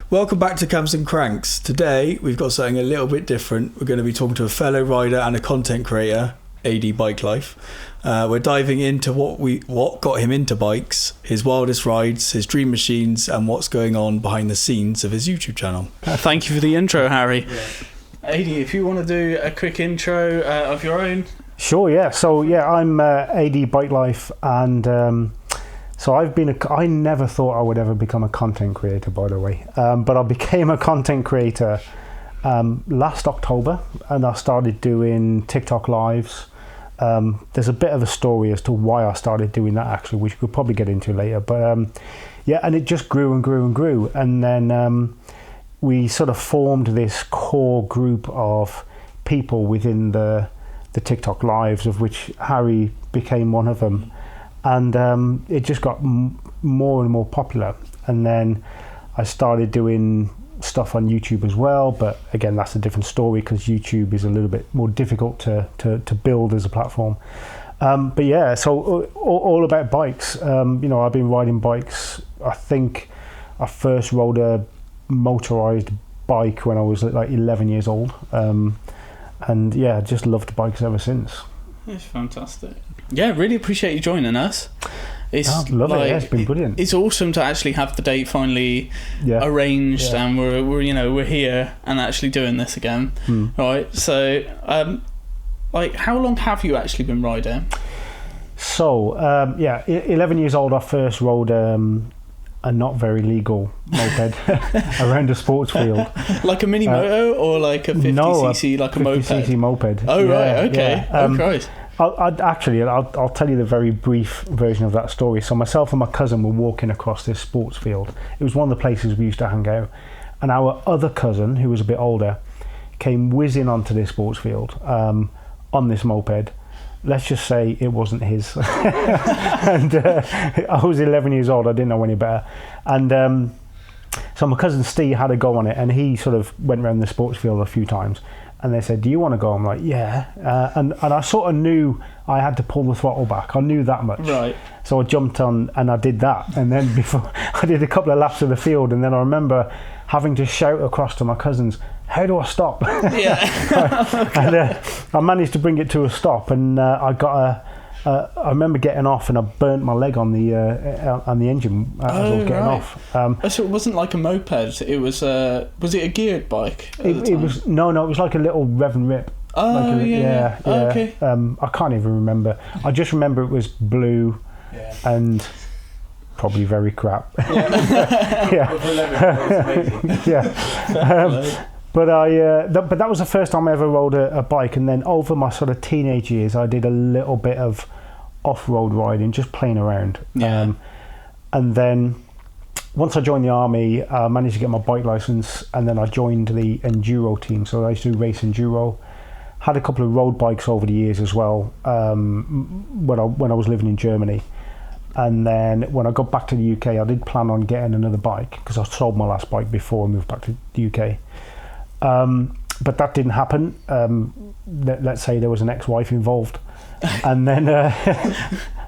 Welcome back to Cams and Cranks. Today we've got something a little bit different. We're going to be talking to a fellow rider and a content creator, AD Bikelife. We're diving into what got him into bikes, his wildest rides, his dream machines, and what's going on behind the scenes of his YouTube channel. Thank you for the intro, Harry. AD, if you want to do a quick intro of your own. Sure, yeah. So, I'm AD Bikelife, and so I never thought I would ever become a content creator, by the way. But I became a content creator last October, and I started doing TikTok lives. There's a bit of a story as to why I started doing that, actually, which we'll probably get into later. But and it just grew and grew and grew. And then we sort of formed this core group of people within the TikTok lives, of which Harry became one of them. And it just got more and more popular. And then I started doing stuff on YouTube as well. But again, that's a different story because YouTube is a little bit more difficult to build as a platform. But yeah, so all about bikes. I've been riding bikes. I think I first rode a motorized bike when I was like 11 years old. And yeah, just loved bikes ever since. It's fantastic. Yeah, really appreciate you joining us. It's love it. Yeah, it's been brilliant. It's awesome to actually have the date finally arranged, and we're here and actually doing this again. Right. So, how long have you actually been riding? So, 11 years old. I first rode a not very legal moped around a sports field. Like a mini moto or like a 50cc, like a moped? 50cc moped. Oh, right, okay. Yeah. Oh, Christ. I'll tell you the very brief version of that story. So myself and my cousin were walking across this sports field. It was one of the places we used to hang out. And our other cousin, who was a bit older, came whizzing onto this sports field on this moped. Let's just say it wasn't his. And I was 11 years old. I didn't know any better. And so my cousin Steve had a go on it, and he sort of went around the sports field a few times. And they said, do you want to go? I'm like, yeah. And I sort of knew I had to pull the throttle back. I knew that much. Right. So I jumped on and I did that. And then before I did a couple of laps of the field, and then I remember having to shout across to my cousins, how do I stop? Yeah. And I managed to bring it to a stop, and I got I remember getting off, and I burnt my leg on the engine as I was getting off. So it wasn't like a moped. It was it a geared bike? It was it was like a little rev and rip. Oh, like yeah. Okay. I can't even remember. I just remember it was blue and probably very crap. Yeah. But but that was the first time I ever rode a bike, and then over my sort of teenage years, I did a little bit of off-road riding, just playing around. Yeah. And then once I joined the army, I managed to get my bike license, and then I joined the enduro team. So I used to race enduro. Had a couple of road bikes over the years as well, when I was living in Germany. And then when I got back to the UK, I did plan on getting another bike because I sold my last bike before I moved back to the UK. But that didn't happen. Let's say there was an ex-wife involved. And then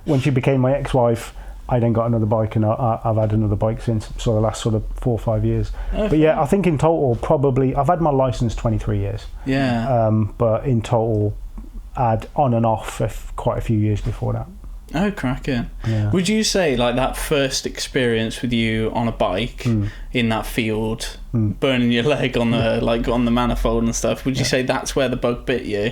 when she became my ex-wife, I then got another bike, and I've had another bike since. So the last sort of 4 or 5 years. Okay. But yeah, I think in total, probably, I've had my license 23 years. Yeah. But in total, I had on and off quite a few years before that. Oh, cracking. Yeah. Would you say like that first experience with you on a bike in that field, burning your leg on the on the manifold and stuff, would you say that's where the bug bit you?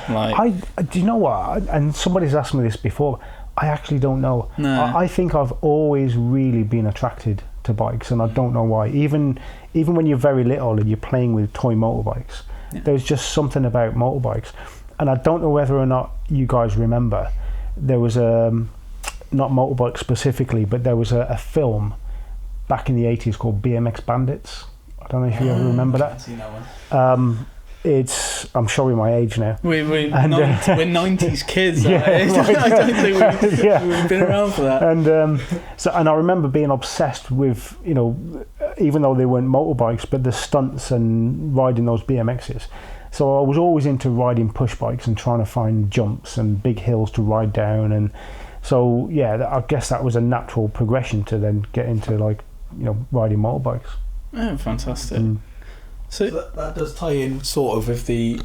Like, do you know what? And somebody's asked me this before. I actually don't know. No. I think I've always really been attracted to bikes, and I don't know why. Even when you're very little and you're playing with toy motorbikes, there's just something about motorbikes. And I don't know whether or not you guys remember, there was not motorbike specifically, but there was a film back in the 80s called BMX Bandits. I don't know if you ever remember that. I haven't seen that one. I'm showing my age now. We're 90s kids. I don't think we've been around for that. And I remember being obsessed with, even though they weren't motorbikes, but the stunts and riding those BMXs. So I was always into riding push bikes and trying to find jumps and big hills to ride down. And So yeah, I guess that was a natural progression to then get into like, you know, riding motorbikes. Oh, fantastic. So that does tie in sort of with the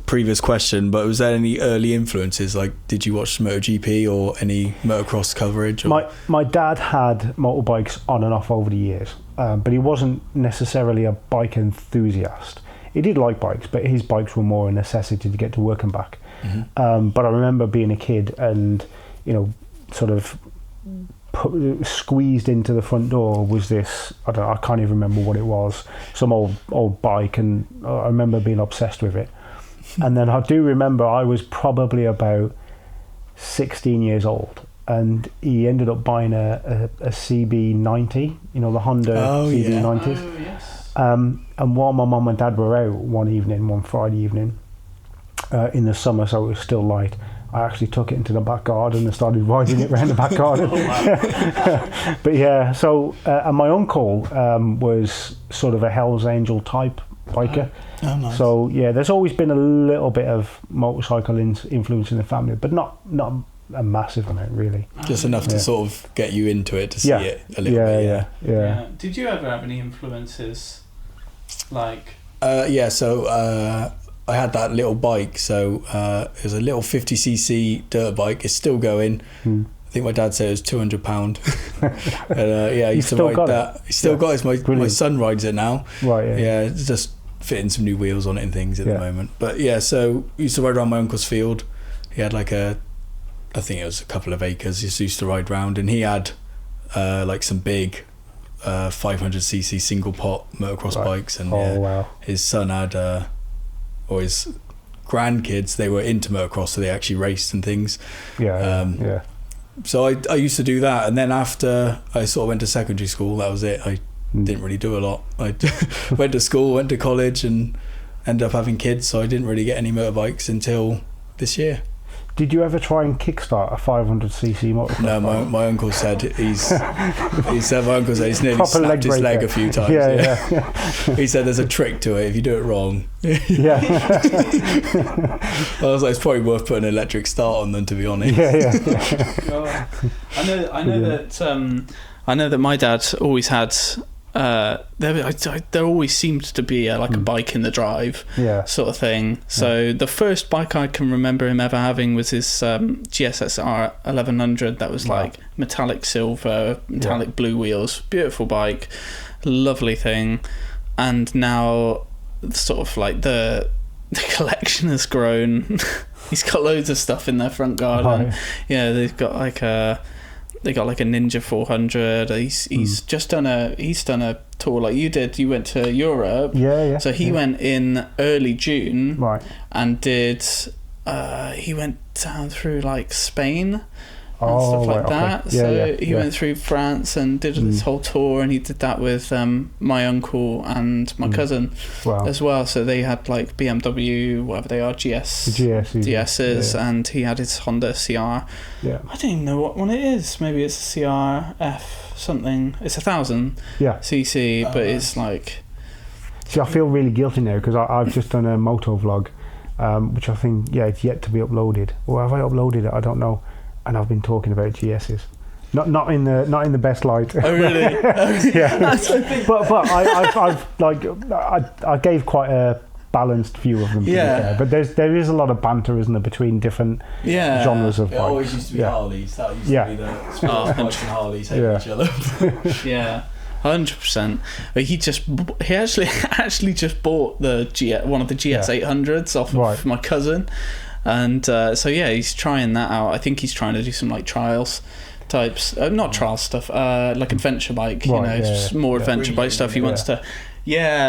previous question, but was there any early influences? Like, did you watch MotoGP or any motocross coverage? Or? My dad had motorbikes on and off over the years, but he wasn't necessarily a bike enthusiast. He did like bikes, but his bikes were more a necessity to get to work and back. But I remember being a kid and, you know, sort of squeezed into the front door was this, I can't even remember what it was, some old bike, and I remember being obsessed with it. And then I do remember I was probably about 16 years old, and he ended up buying a CB90, you know, the Honda CB90s. Oh, yes. And while my mum and dad were out one Friday evening in the summer, so it was still light, I actually took it into the back garden and started riding it around the back garden. But yeah, so and my uncle was sort of a Hell's Angel type biker. Oh, nice. So yeah, there's always been a little bit of motorcycle influence in the family, but not a massive amount really. Just enough to sort of get you into it, to see it a little bit. Yeah. Did you ever have any influences like? So I had that little bike. So it was a little 50cc dirt bike. It's still going. I think my dad said it was £200. And, I used to ride that. He's still got it. My son rides it now. Right. Yeah. It's just fitting some new wheels on it and things at the moment. But yeah, so I used to ride around my uncle's field. He had like I think it was a couple of acres. He just used to ride round, and he had like some big 500cc single pot motocross bikes, and his son had or his grandkids, they were into motocross, so they actually raced and things. So I used to do that, and then after I sort of went to secondary school, that was it. I didn't really do a lot. I went to school, went to college, and ended up having kids, so I didn't really get any motorbikes until this year. Did you ever try and kickstart a 500cc motorcycle? No, my uncle said he nearly snapped his leg a few times. He said there's a trick to it if you do it wrong. I was like, it's probably worth putting an electric start on them, to be honest. I know that my dad always had. There always seemed to be a bike in the drive, sort of thing. So the first bike I can remember him ever having was his GSXR 1100. That was like metallic silver, metallic blue wheels, beautiful bike, lovely thing. And now, sort of like the collection has grown. He's got loads of stuff in their front garden. They've got like a. They got like a Ninja 400. He's just done a tour like you did. You went to Europe. So he went in early June. Right. And did he went down through like Spain and stuff like that. So he went through France and did this whole tour, and he did that with my uncle and my cousin as well. So they had like BMW, whatever they are, GSs, and he had his Honda CR. I don't even know what one it is. Maybe it's a CRF something. It's 1,000 cc, but it's like. See, I feel really guilty now because I've just done a motovlog, which I think it's yet to be uploaded. Or have I uploaded it? I don't know. And I've been talking about GSs, not in the best light. Oh really? But I gave quite a balanced view of them. But there is a lot of banter, isn't there, between different genres of bikes. It always used to be Harleys. That used to be the sports bikes and Harleys hating each other. 100%. He actually just bought one of the GS 800s off of my cousin. And he's trying that out. I think he's trying to do some like trials types, not trial stuff, like adventure bike, just more adventure bike stuff. He wants to,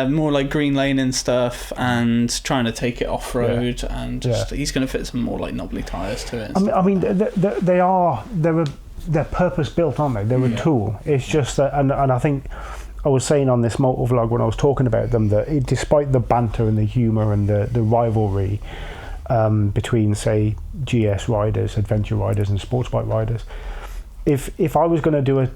more like green lane and stuff, and trying to take it off road, and he's going to fit some more like knobbly tires to it. I mean, they're purpose built, aren't they? They're a tool. It's just that, and I think I was saying on this motovlog when I was talking about them that despite the banter and the humour and the rivalry. Between, say, GS riders, adventure riders, and sports bike riders. If I was going to do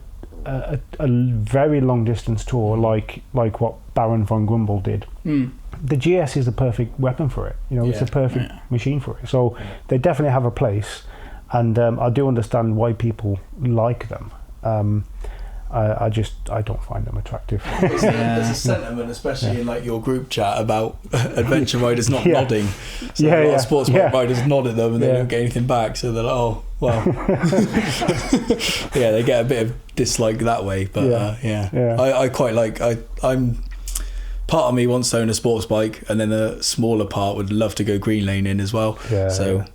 a very long distance tour, like what Baron von Grumble did, the GS is the perfect weapon for it. It's the perfect machine for it. So they definitely have a place. And I do understand why people like them. I don't find them attractive. There's a sentiment, especially in like your group chat, about adventure riders not nodding. So a lot of sports bike riders nod at them and they don't get anything back. So they're like, oh, well. They get a bit of dislike that way. But I quite like, I'm part of me wants to own a sports bike, and then a smaller part would love to go green lane in as well.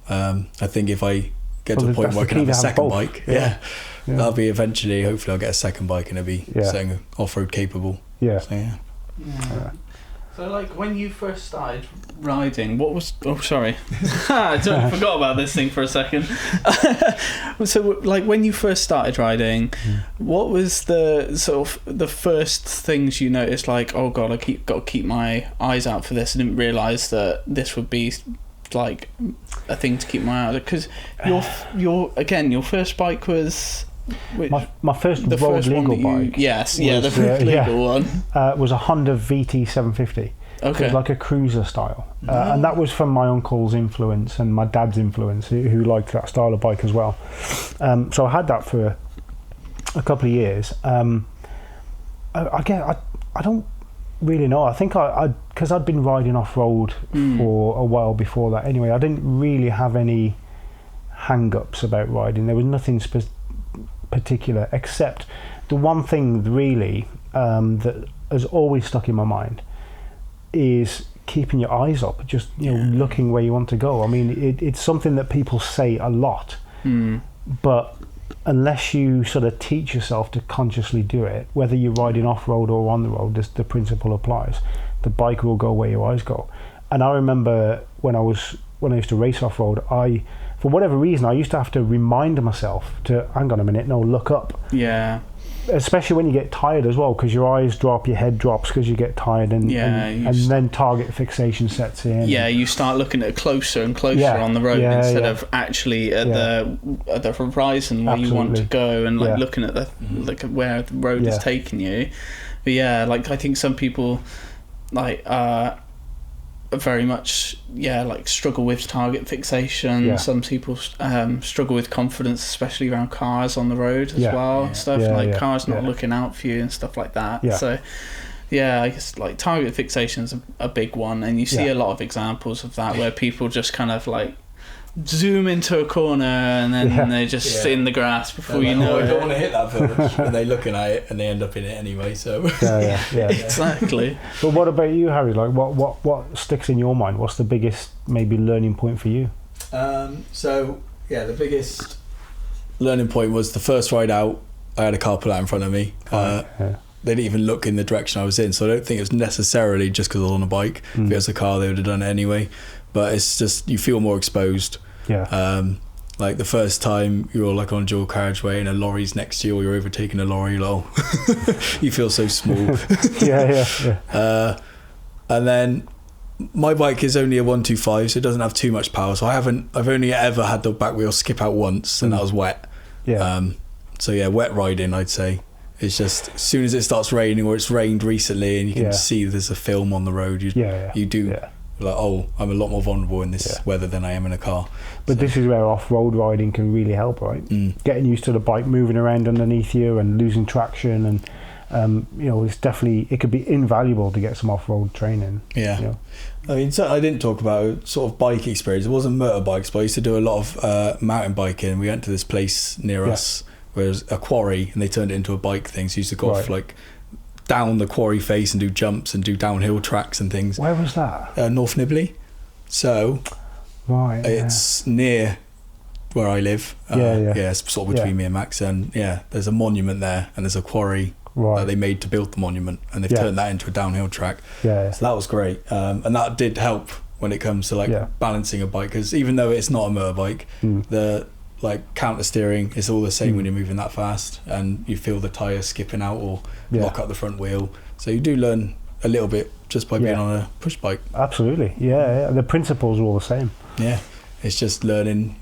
I think if I get to a point where I can have a second bike, that'll be eventually, hopefully I'll get a second bike and it'll be something off-road capable. So like when you first started riding, what was I forgot about this thing for a second. So like when you first started riding, what was the sort of the first things you noticed, like, oh god, got to keep my eyes out for this? I didn't realise that this would be like a thing to keep my eye out, because your first bike was my first road legal bike. The road legal one was a Honda VT 750. Okay. It was like a cruiser style, and that was from my uncle's influence and my dad's influence, who liked that style of bike as well. So I had that for a couple of years. I don't really know. I think because I'd been riding off road for a while before that. Anyway, I didn't really have any hang-ups about riding. There was nothing particular, except the one thing really that has always stuck in my mind is keeping your eyes up, just looking where you want to go. I mean, it's something that people say a lot, but unless you sort of teach yourself to consciously do it, whether you're riding off-road or on the road, the principle applies. The bike will go where your eyes go. And I remember when I used to race off-road, for whatever reason, I used to have to remind myself to, hang on a minute, no, look up. Yeah. Especially when you get tired as well, because your eyes drop, your head drops because you get tired, and then target fixation sets in. Yeah, you start looking at closer and closer on the road instead of actually at the horizon where you want to go, and like looking at where the road is taking you. But I think some people very much struggle with target fixation. Some people struggle with confidence, especially around cars on the road as well. Cars not looking out for you and stuff like that. So I guess like target fixation is a big one, and you see a lot of examples of that where people just kind of like zoom into a corner and then they're just in the grass before you know it. I don't want to hit that village, and they're looking at it and they end up in it anyway. So exactly. But what about you, Harry? Like what sticks in your mind? What's the biggest maybe learning point for you? The biggest learning point was the first ride out. I had a car pull out in front of me. They didn't even look in the direction I was in, so I don't think it was necessarily just because I was on a bike. If it was a car, they would have done it anyway. But it's just, you feel more exposed. Like the first time you're like on a dual carriageway and a lorry's next to you, or you're overtaking a lorry, you feel so small. And then my bike is only a 125, so it doesn't have too much power. So I've only ever had the back wheel skip out once, and that was wet. Wet riding, I'd say. It's just as soon as it starts raining, or it's rained recently, and you can see there's a film on the road, you do. Like, oh, I'm a lot more vulnerable in this weather than I am in a car. But this is where off-road riding can really help, right? Getting used to the bike moving around underneath you and losing traction, and it's definitely, it could be invaluable to get some off-road training. I mean, so I didn't talk about sort of bike experience. It wasn't motorbikes, but I used to do a lot of mountain biking. We went to this place near us where there's a quarry, and they turned it into a bike thing. So you used to go off like down the quarry face and do jumps and do downhill tracks and things. Where was that? North Nibley. So it's near where I live. It's sort of between me and Max, and there's a monument there, and there's a quarry that they made to build the monument, and they've turned that into a downhill track. So that was great, and that did help when it comes to balancing a bike, because even though it's not a motorbike, the counter steering is all the same when you're moving that fast, and you feel the tyre skipping out or lock up the front wheel. So you do learn a little bit just by being on a push bike. Absolutely, the principles are all the same. It's just learning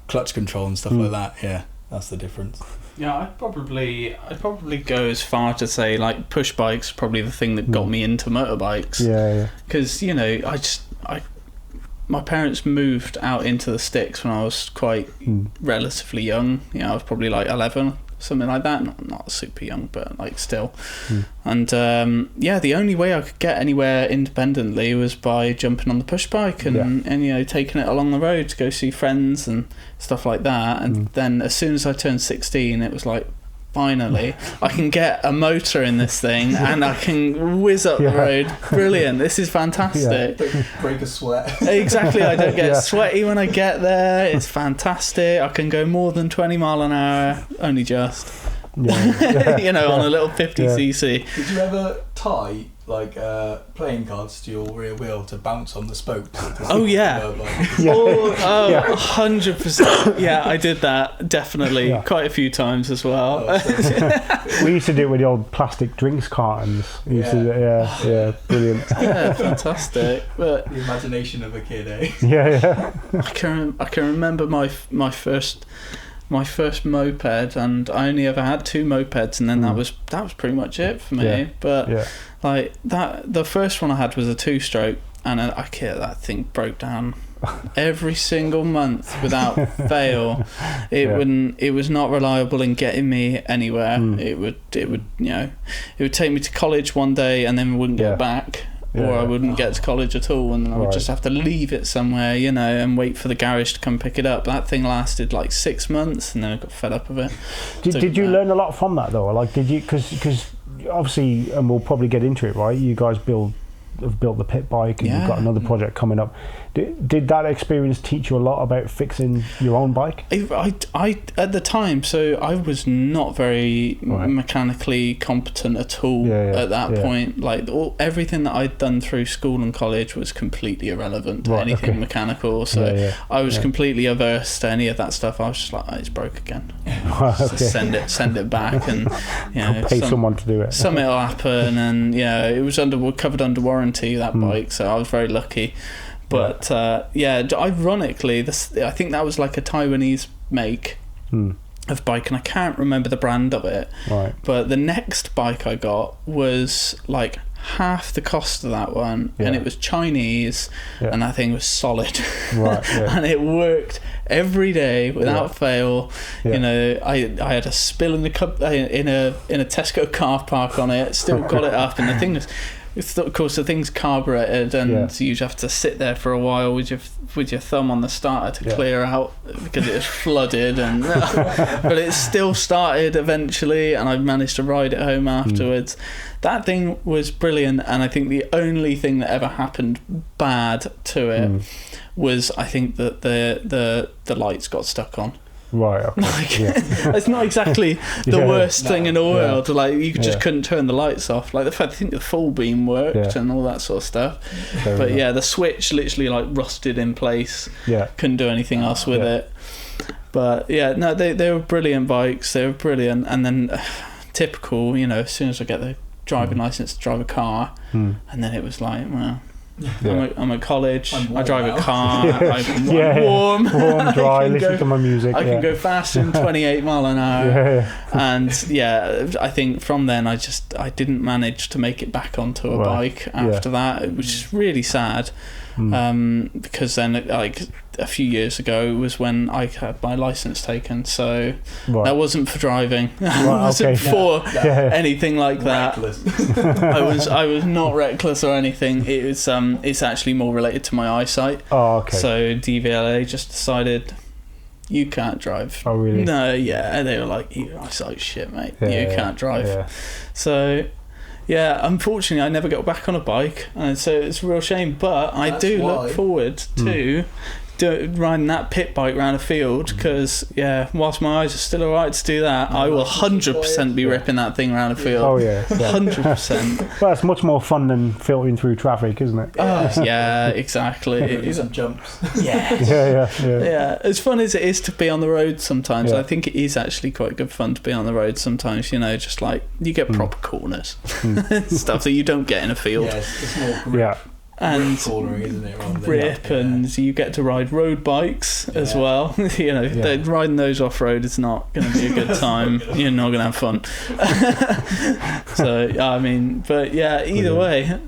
clutch control and stuff like that. That's the difference. I'd probably go as far to say like push bikes probably the thing that got me into motorbikes. Because my parents moved out into the sticks when I was quite relatively young. You know, I was probably like 11, something like that. Not super young, but like still. And the only way I could get anywhere independently was by jumping on the push bike and you know, taking it along the road to go see friends and stuff like that. And then as soon as I turned 16, it was like, finally I can get a motor in this thing and I can whiz up the road. Brilliant, this is fantastic. Break a sweat. Exactly, I don't get sweaty when I get there. It's fantastic. I can go more than 20 mile an hour, only just you know, on a little 50cc. Did you ever tie like playing cards to your rear wheel to bounce on the spoke? Oh yeah. 100%. Yeah, I did that definitely quite a few times as well. We used to do it with the old plastic drinks cartons. Brilliant. Yeah, fantastic. But the imagination of a kid, eh? I can remember my first moped, and I only ever had 2 mopeds, and then that was pretty much it for me. But like the first one I had was a 2-stroke, and that thing broke down every single month without fail. It was not reliable in getting me anywhere. It would you know, it would take me to college one day and then wouldn't get back. Or I wouldn't get to college at all, and I would just have to leave it somewhere, you know, and wait for the garage to come pick it up. That thing lasted like 6 months, and then I got fed up of it. Did you learn a lot from that though? Like, did you? Because obviously, and we'll probably get into it, right? You guys have built the pit bike, and you've got another project coming up. Did that experience teach you a lot about fixing your own bike? I at the time, so I was not very mechanically competent at all at that point. Like everything that I'd done through school and college was completely irrelevant to anything mechanical. So I was completely averse to any of that stuff. I was just like, it's broke again. Send it back, and you know, pay someone to do it. Something will happen, and it was covered under warranty, that bike, so I was very lucky. But ironically, I think that was like a Taiwanese make of bike, and I can't remember the brand of it. Right. But the next bike I got was like half the cost of that one, and it was Chinese, and that thing was solid. Right. Yeah. And it worked every day without fail. You know, I had a spill in a Tesco car park on it. Still got it up, and the thing was. Of course, the thing's carbureted, and you have to sit there for a while with your thumb on the starter to clear out because it was flooded. And but it still started eventually, and I managed to ride it home afterwards. That thing was brilliant, and I think the only thing that ever happened bad to it was I think that the lights got stuck on. Right. Okay. It's not exactly the worst thing in the world. Like you just couldn't turn the lights off. Like I think the full beam worked and all that sort of stuff. But the switch literally like rusted in place. Yeah. Couldn't do anything else with it. But they were brilliant bikes. They were brilliant. And then typical, you know, as soon as I get the driving license to drive a car, and then it was like, well. I'm at college. I drive a car. I'm warm, dry. Listen to my music. I can go faster than 28 mile an hour. And I think from then I didn't manage to make it back onto a bike after that, which is really sad. Because then like a few years ago was when I had my license taken, so that wasn't for driving. It wasn't for anything like that. I was not reckless or anything. It was it's actually more related to my eyesight. So DVLA just decided you can't drive. Oh really? No, and they were like, your eyesight's shit, mate. You can't drive. So unfortunately I never got back on a bike, and so it's a real shame, but I do look forward to riding that pit bike around a field, because whilst my eyes are still alright to do that, I will 100% be ripping that thing around a field. 100%. Well, it's much more fun than filtering through traffic, isn't it? Exactly. Some jumps. Yeah, as fun as it is to be on the road sometimes, I think it is actually quite good fun to be on the road sometimes, you know, just like you get proper corners, stuff that you don't get in a field. It's more and cornering, isn't it, grip, and you get to ride road bikes as well. You know, riding those off road is not going to be a good time. You're not going to have fun. So I mean, but either way.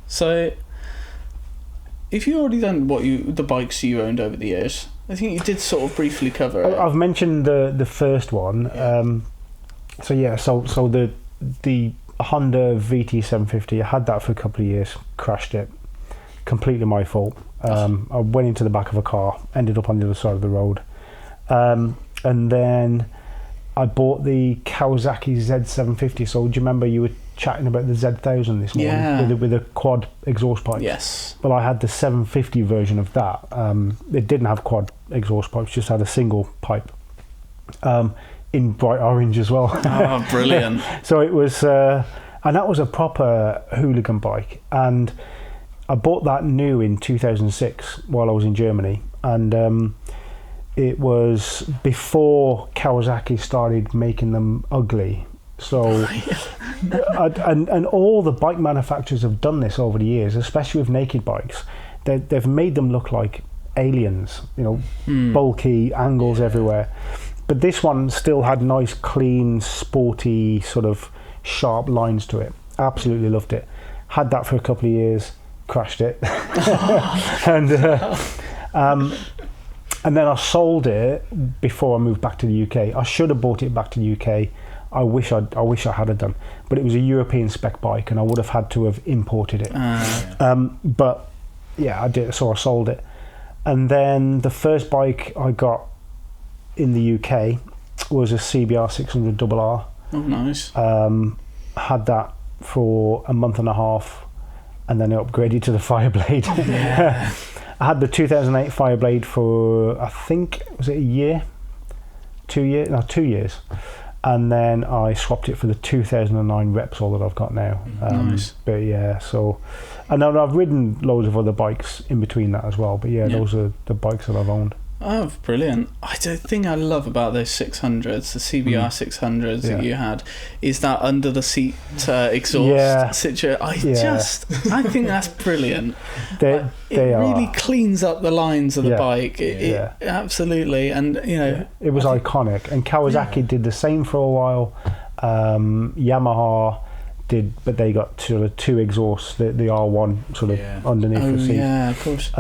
So if you already done the bikes you owned over the years, I think you did sort of briefly cover it. I've mentioned the first one. So the Honda VT750, I had that for a couple of years, crashed it, completely my fault. I went into the back of a car, ended up on the other side of the road, and then I bought the Kawasaki Z750. So do you remember you were chatting about the Z1000 this morning with a quad exhaust pipe? Yes. Well, I had the 750 version of that. It didn't have quad exhaust pipes, just had a single pipe. In bright orange as well. Oh, brilliant. So it was, and that was a proper hooligan bike. And I bought that new in 2006 while I was in Germany. And it was before Kawasaki started making them ugly. So, and all the bike manufacturers have done this over the years, especially with naked bikes. They've made them look like aliens, bulky angles everywhere. But this one still had nice, clean, sporty, sort of sharp lines to it. Absolutely loved it. Had that for a couple of years, crashed it. And then I sold it before I moved back to the UK. I should have bought it back to the UK. I wish I had done. But it was a European spec bike and I would have had to have imported it. But yeah, I did. So I sold it. And then the first bike I got in the UK was a CBR 600 RR. Oh, nice. Had that for a month and a half, and then I upgraded to the Fireblade. Yeah. I had the 2008 Fireblade for, I think, was it a year? 2 years? No, 2 years. And then I swapped it for the 2009 Repsol that I've got now. Nice. But yeah, so, and then I've ridden loads of other bikes in between that as well. But yeah, those are the bikes that I've owned. Oh, brilliant. The thing I love about those 600s, the CBR 600s that you had, is that under the seat exhaust situation. I think that's brilliant. It really cleans up the lines of the bike. It absolutely, and it was iconic. And Kawasaki did the same for a while. Yamaha did, but they got sort of two exhausts, the R1 sort of underneath the seat. Yeah, of course.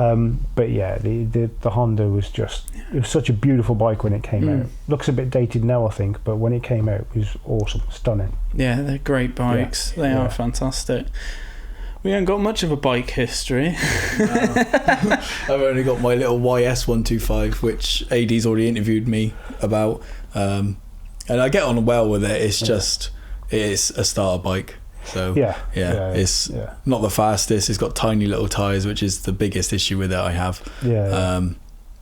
But yeah, the Honda was just, it was such a beautiful bike when it came out. Looks a bit dated now, I think, but when it came out, it was awesome, stunning. Yeah, they're great bikes. They are fantastic. We haven't got much of a bike history. I've only got my little YS125, which AD's already interviewed me about, and I get on well with it. It's just, it's a starter bike. So it's not the fastest. It's got tiny little tyres, which is the biggest issue with it I have. And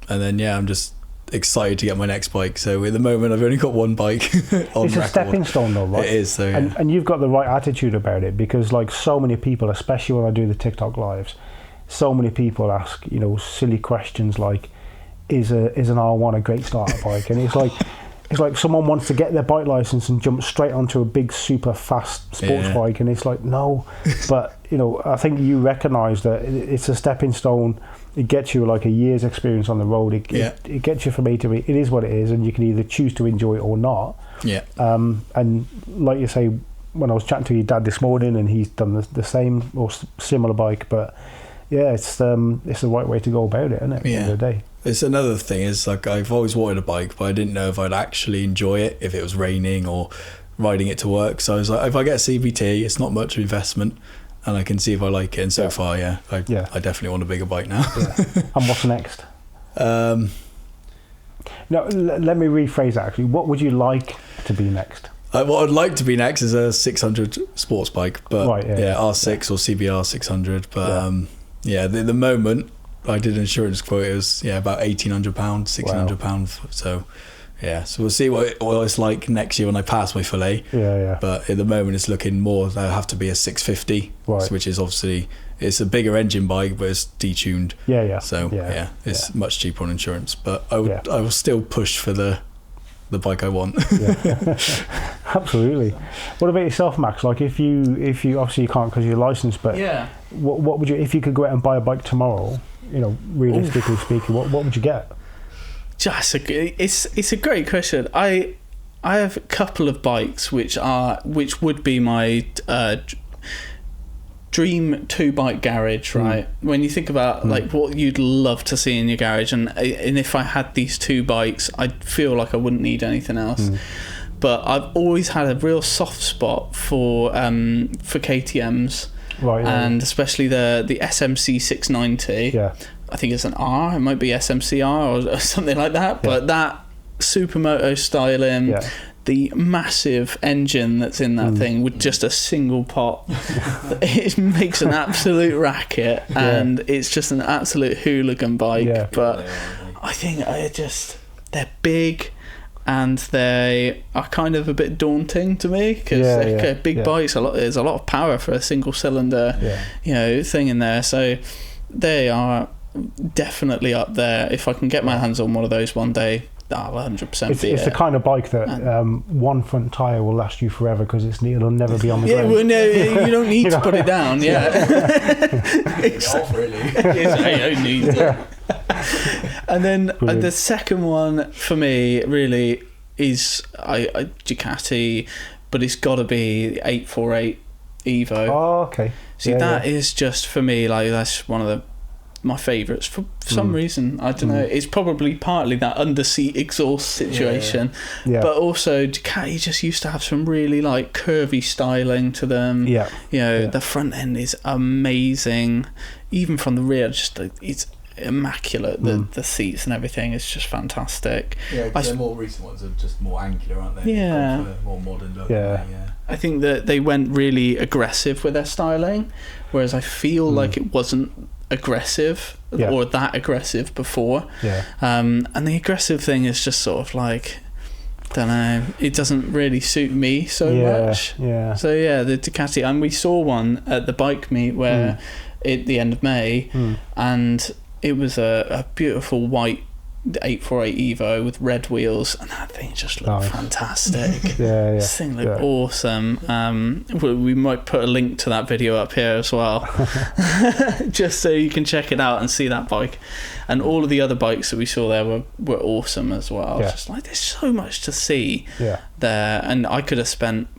then I'm just excited to get my next bike. So at the moment I've only got one bike on it's a stepping stone though, right? It is. So and you've got the right attitude about it, because like so many people, especially when I do the TikTok lives, so many people ask silly questions like, is an R1 a great starter bike? And it's like someone wants to get their bike license and jump straight onto a big super fast sports bike, and it's like, no. But I think you recognise that it's a stepping stone. It gets you like a year's experience on the road. It gets you from A to B. It is what it is, and you can either choose to enjoy it or not. And like you say, when I was chatting to your dad this morning, and he's done the same or similar bike, but it's the right way to go about it, isn't it? At the end of the day. It's another thing is like, I've always wanted a bike, but I didn't know if I'd actually enjoy it if it was raining or riding it to work. So I was like, if I get a CVT, it's not much investment, and I can see if I like it. And so far, I definitely want a bigger bike now. And what's next? No, let me rephrase that actually. What would you like to be next? What I'd like to be next is a 600 sports bike, but R6 or CBR 600. But at the moment, I did an insurance quote. It was about £1,800, £1,600. So so we'll see what it's like next year when I pass my fillet. But at the moment, it's looking more. That'll have to be a 650, which is obviously, it's a bigger engine bike, but it's detuned. So it's much cheaper on insurance. But I will still push for the bike I want. Absolutely. What about yourself, Max? Like if you obviously you can't because you're licensed, but what would you, if you could go out and buy a bike tomorrow? Realistically speaking, what would you get? It's a great question. I have a couple of bikes which would be my dream 2-bike garage, right? When you think about like what you'd love to see in your garage, and if I had these 2 bikes, I'd feel like I wouldn't need anything else. But I've always had a real soft spot for KTM's, right? And especially the SMC 690. Yeah, I think it's an R. It might be SMCR or something like that. Yeah. But that supermoto styling. Yeah. The massive engine that's in that thing with just a single pot, it makes an absolute racket, and it's just an absolute hooligan bike. Yeah. But I think they're big, and they are kind of a bit daunting to me, because big bikes. There's a lot of power for a single cylinder, thing in there. So they are definitely up there. If I can get my hands on one of those one day, I'll 100% it's the kind of bike that one front tyre will last you forever, because it'll never be on the ground. Well, no, you don't need to put it down. Not really. You don't need to. And then the second one for me really is Ducati, but it's got to be the 848 Evo. Oh, okay. See, that is just, for me, like, that's one of my favourites for some reason. I don't know, it's probably partly that underseat exhaust situation, but also Ducati just used to have some really like curvy styling to them. The front end is amazing, even from the rear, just it's immaculate. The seats and everything is just fantastic. The more recent ones are just more angular, aren't they? More modern look. I think that they went really aggressive with their styling, whereas I feel like it wasn't aggressive or that aggressive before. And the aggressive thing is just sort of like, don't know, it doesn't really suit me so much. So the Ducati, and we saw one at the bike meet where at the end of May, and it was a beautiful white 848 Evo with red wheels, and that thing just looked fantastic. This thing looked awesome. We might put a link to that video up here as well, just so you can check it out and see that bike. And all of the other bikes that we saw there were awesome as well. Just like, there's so much to see there, and I could have spent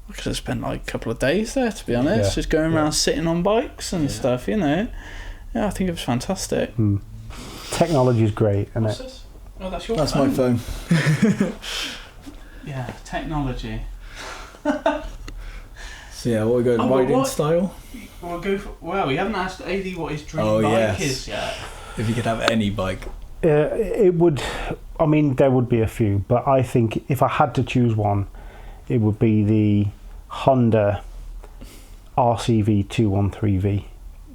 like a couple of days there, to be honest, just going around sitting on bikes and stuff, I think it was fantastic. Technology is great, isn't it? This? Oh, that's your That's phone. my phone. Technology. So what we go riding style? We'll go for, we haven't asked AD what his dream bike is yet. If you could have any bike. It would, I mean, there would be a few, but I think if I had to choose one, it would be the Honda RCV 213V.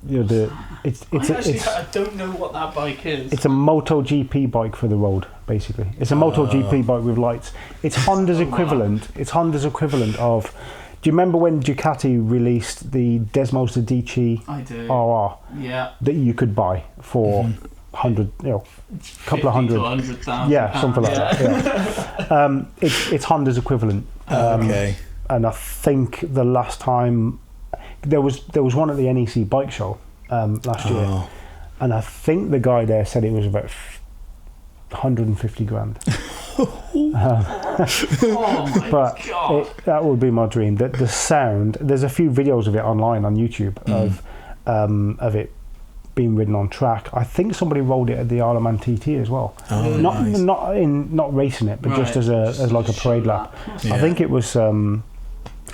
I don't know what that bike is. It's a MotoGP bike for the road, basically. It's a MotoGP bike with lights. It's Honda's equivalent. It's Honda's equivalent of. Do you remember when Ducati released the Desmos Adichie RR? Yeah. That you could buy for 100, couple of hundred. Something like that. It's Honda's equivalent. Okay. And I think the last time. There was one at the NEC bike show last year, and I think the guy there said it was about 150 grand. But God. That would be my dream. The sound. There's a few videos of it online on YouTube of it being ridden on track. I think somebody rode it at the Isle of Man TT as well. Not racing it, but just as like a parade lap. I think it was.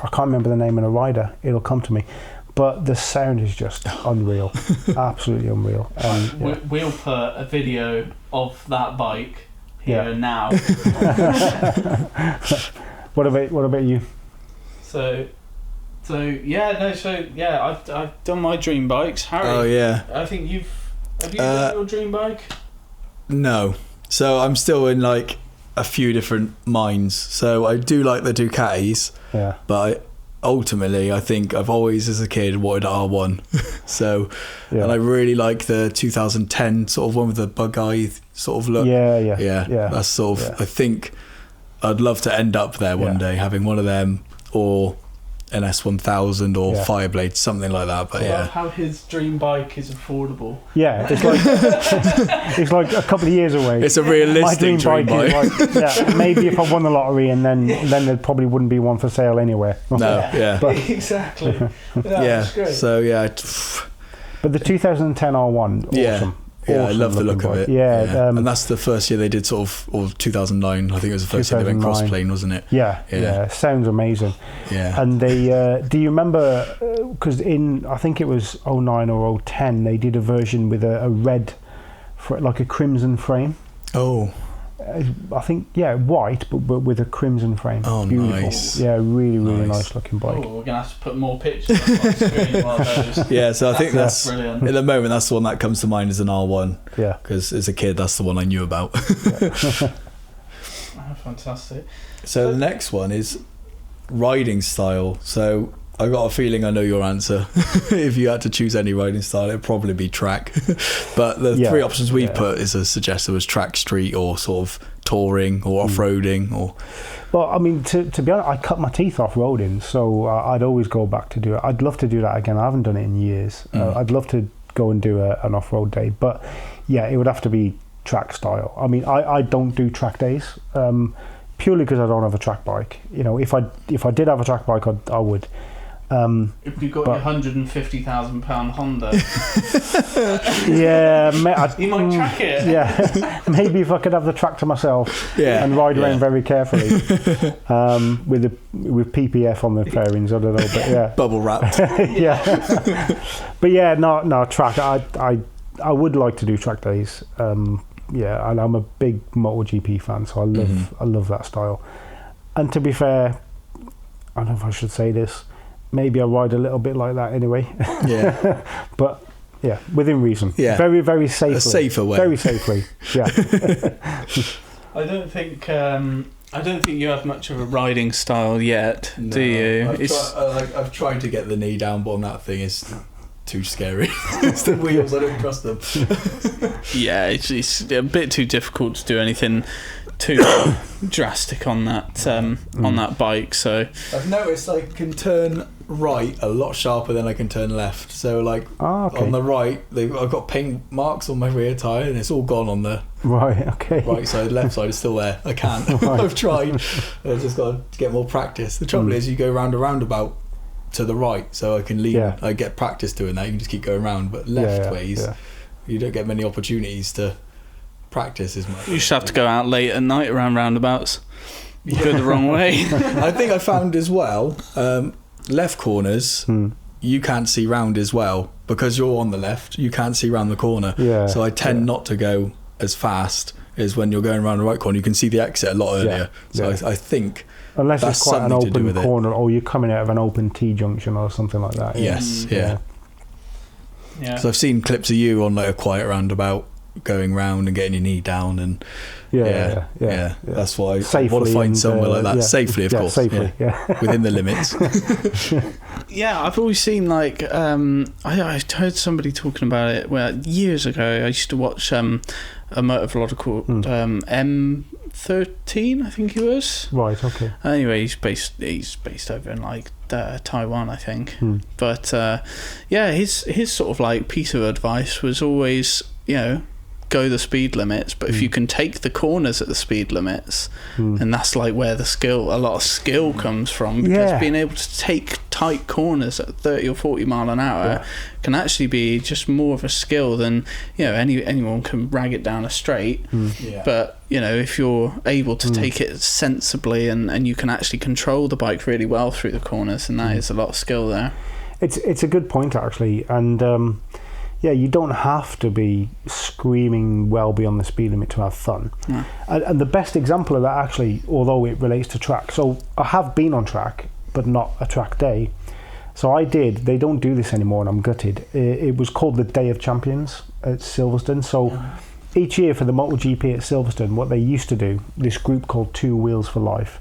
I can't remember the name of the rider. It'll come to me. But the sound is just unreal. Absolutely unreal. We'll put a video of that bike here and now. What about you? I've done my dream bikes. Harry. Oh yeah. I think have you done your dream bike? No. So I'm still in like a few different minds. So I do like the Ducatis, but ultimately I think I've always as a kid wanted R1. So and I really like the 2010 sort of one with the bug eye sort of look. That's sort of I think I'd love to end up there one day having one of them, or an S1000 or Fireblade, something like that. But I love how his dream bike is affordable. Yeah, it's like it's like a couple of years away. It's a realistic dream bike. Is like, maybe if I won the lottery, and then there probably wouldn't be one for sale anywhere. No, but, exactly. That's great. So but the 2010 R1, awesome. Yeah, I love the look of it. Yeah, and that's the first year they did or 2009. I think it was the first year they went cross-plane, wasn't it? Yeah. Sounds amazing. Yeah. And they, do you remember? Because I think it was 09 or 010, they did a version with a red, like a crimson frame. Oh. I think white, but with a crimson frame. Oh, beautiful. Nice. Yeah, really nice looking bike. Oh, we're gonna have to put more pictures up on screen while those. Yeah, so I think that's brilliant. at the moment that's the one that comes to mind as an R1. Yeah, because as a kid that's the one I knew about. Fantastic. So the next one is riding style. So I got a feeling I know your answer. If you had to choose any riding style, it'd probably be track. But the three options we put is suggested was track, street, or sort of touring or off-roading. Or well, I mean, to be honest, I cut my teeth off roading, so I'd always go back to do it. I'd love to do that again. I haven't done it in years. I'd love to go and do an off-road day, but it would have to be track style. I mean, I don't do track days purely because I don't have a track bike. You know, if I did have a track bike, I would. If you got your £150,000 Honda, you might track it. Yeah, maybe if I could have the track to myself and ride around very carefully with PPF on the fairings. I don't know, but bubble wrapped. But no track. I would like to do track days. And I'm a big MotoGP fan, so I love that style. And to be fair, I don't know if I should say this. Maybe I ride a little bit like that anyway. Yeah. But within reason. Yeah. Very, very safely. A safer way. Very safely. Yeah. I don't think you have much of a riding style yet, do you? I've tried to get the knee down, but on that thing is too scary. It's the wheels, I don't trust them. Yeah, it's a bit too difficult to do anything too drastic on that bike. So I've noticed I can turn right a lot sharper than I can turn left. So on the right, I've got paint marks on my rear tyre, and it's all gone on the right side. Left side is still there. I can't. Right. I've tried. I've just got to get more practice. The trouble is, you go round a roundabout to the right, so I can leave. I get practice doing that. You can just keep going round, but left ways, you don't get many opportunities to practice as much. You just have to go out late at night around roundabouts. Go the wrong way. I think I found as well, left corners you can't see round as well, because you're on the left, you can't see round the corner. So I tend not to go as fast as when you're going around the right corner. You can see the exit a lot earlier. I think unless that's it's quite an something open corner, or you're coming out of an open T-junction or something like that. Yes. So I've seen clips of you on a quiet roundabout going round and getting your knee down, and that's why I want to find somewhere like that safely, of course, within the limits. I've always seen I heard somebody talking about it years ago. I used to watch a motovlogger called M13, I think he was. Right. Okay. Anyway, he's based over in Taiwan, I think. But his sort of piece of advice was always, go the speed limits, but if you can take the corners at the speed limits, and that's where a lot of skill comes from, because being able to take tight corners at 30 or 40 mile an hour can actually be just more of a skill than anyone can rag it down a straight. But if you're able to take it sensibly and you can actually control the bike really well through the corners, and that is a lot of skill there. It's a good point, actually, and you don't have to be screaming well beyond the speed limit to have fun. And the best example of that, actually, although it relates to track, so I have been on track, but not a track day. So they don't do this anymore, and I'm gutted. It was called the Day of Champions at Silverstone. So each year for the MotoGP at Silverstone, what they used to do, this group called Two Wheels for Life,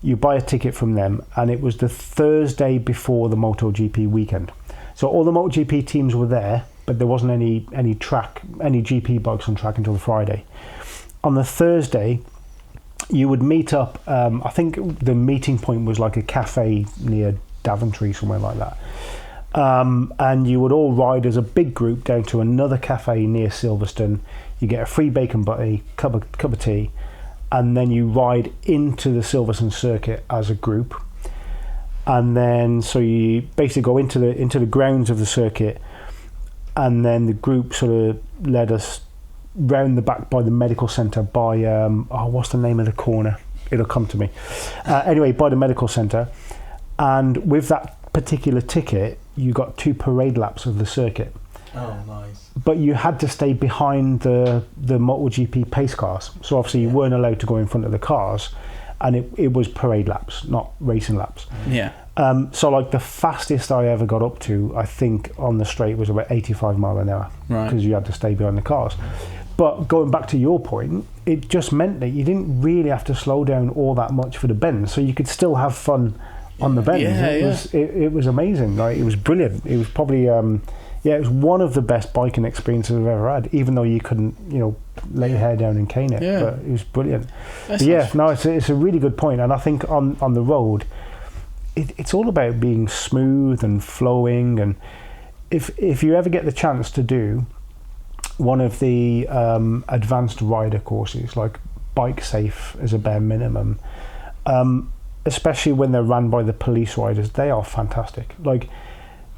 you buy a ticket from them, and it was the Thursday before the MotoGP weekend. So all the MotoGP teams were there, but there wasn't any GP bikes on track until the Friday. On the Thursday, you would meet up. I think the meeting point was a cafe near Daventry, somewhere like that. And you would all ride as a big group down to another cafe near Silverstone. You get a free bacon butty, cup of tea, and then you ride into the Silverstone circuit as a group. And then so you basically go into the grounds of the circuit, and then the group sort of led us round the back by the medical centre by what's the name of the corner? It'll come to me. Anyway, by the medical centre, and with that particular ticket, you got 2 parade laps of the circuit. Oh, nice. But you had to stay behind the MotoGP pace cars. So obviously you weren't allowed to go in front of the cars, and it was parade laps, not racing laps. Yeah. So like the fastest I ever got up to, I think on the straight was about 85 mile an hour, right? Because you had to stay behind the cars. But going back to your point, it just meant that you didn't really have to slow down all that much for the bends, so you could still have fun on the bends. It was amazing. Like, it was brilliant. It was probably it was one of the best biking experiences I've ever had, even though you couldn't, lay your hair down and cane it. Yeah. But it was brilliant. It's a really good point. And I think on the road, it's all about being smooth and flowing. And if you ever get the chance to do one of the advanced rider courses, like Bike Safe as a bare minimum, especially when they're run by the police riders, they are fantastic. Like,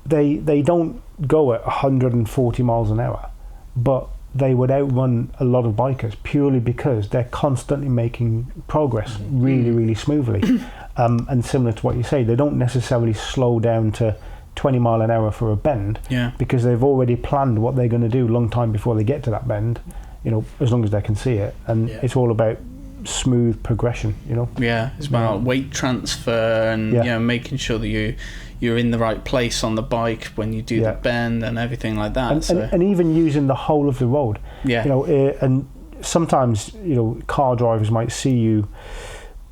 they don't go at 140 miles an hour, but they would outrun a lot of bikers purely because they're constantly making progress really, really smoothly. And similar to what you say, they don't necessarily slow down to 20 mile an hour for a bend, because they've already planned what they're going to do a long time before they get to that bend, as long as they can see it. And it's all about smooth progression, it's about weight transfer and making sure that you're in the right place on the bike when you do the bend and everything like that. And even using the whole of the road, and sometimes car drivers might see you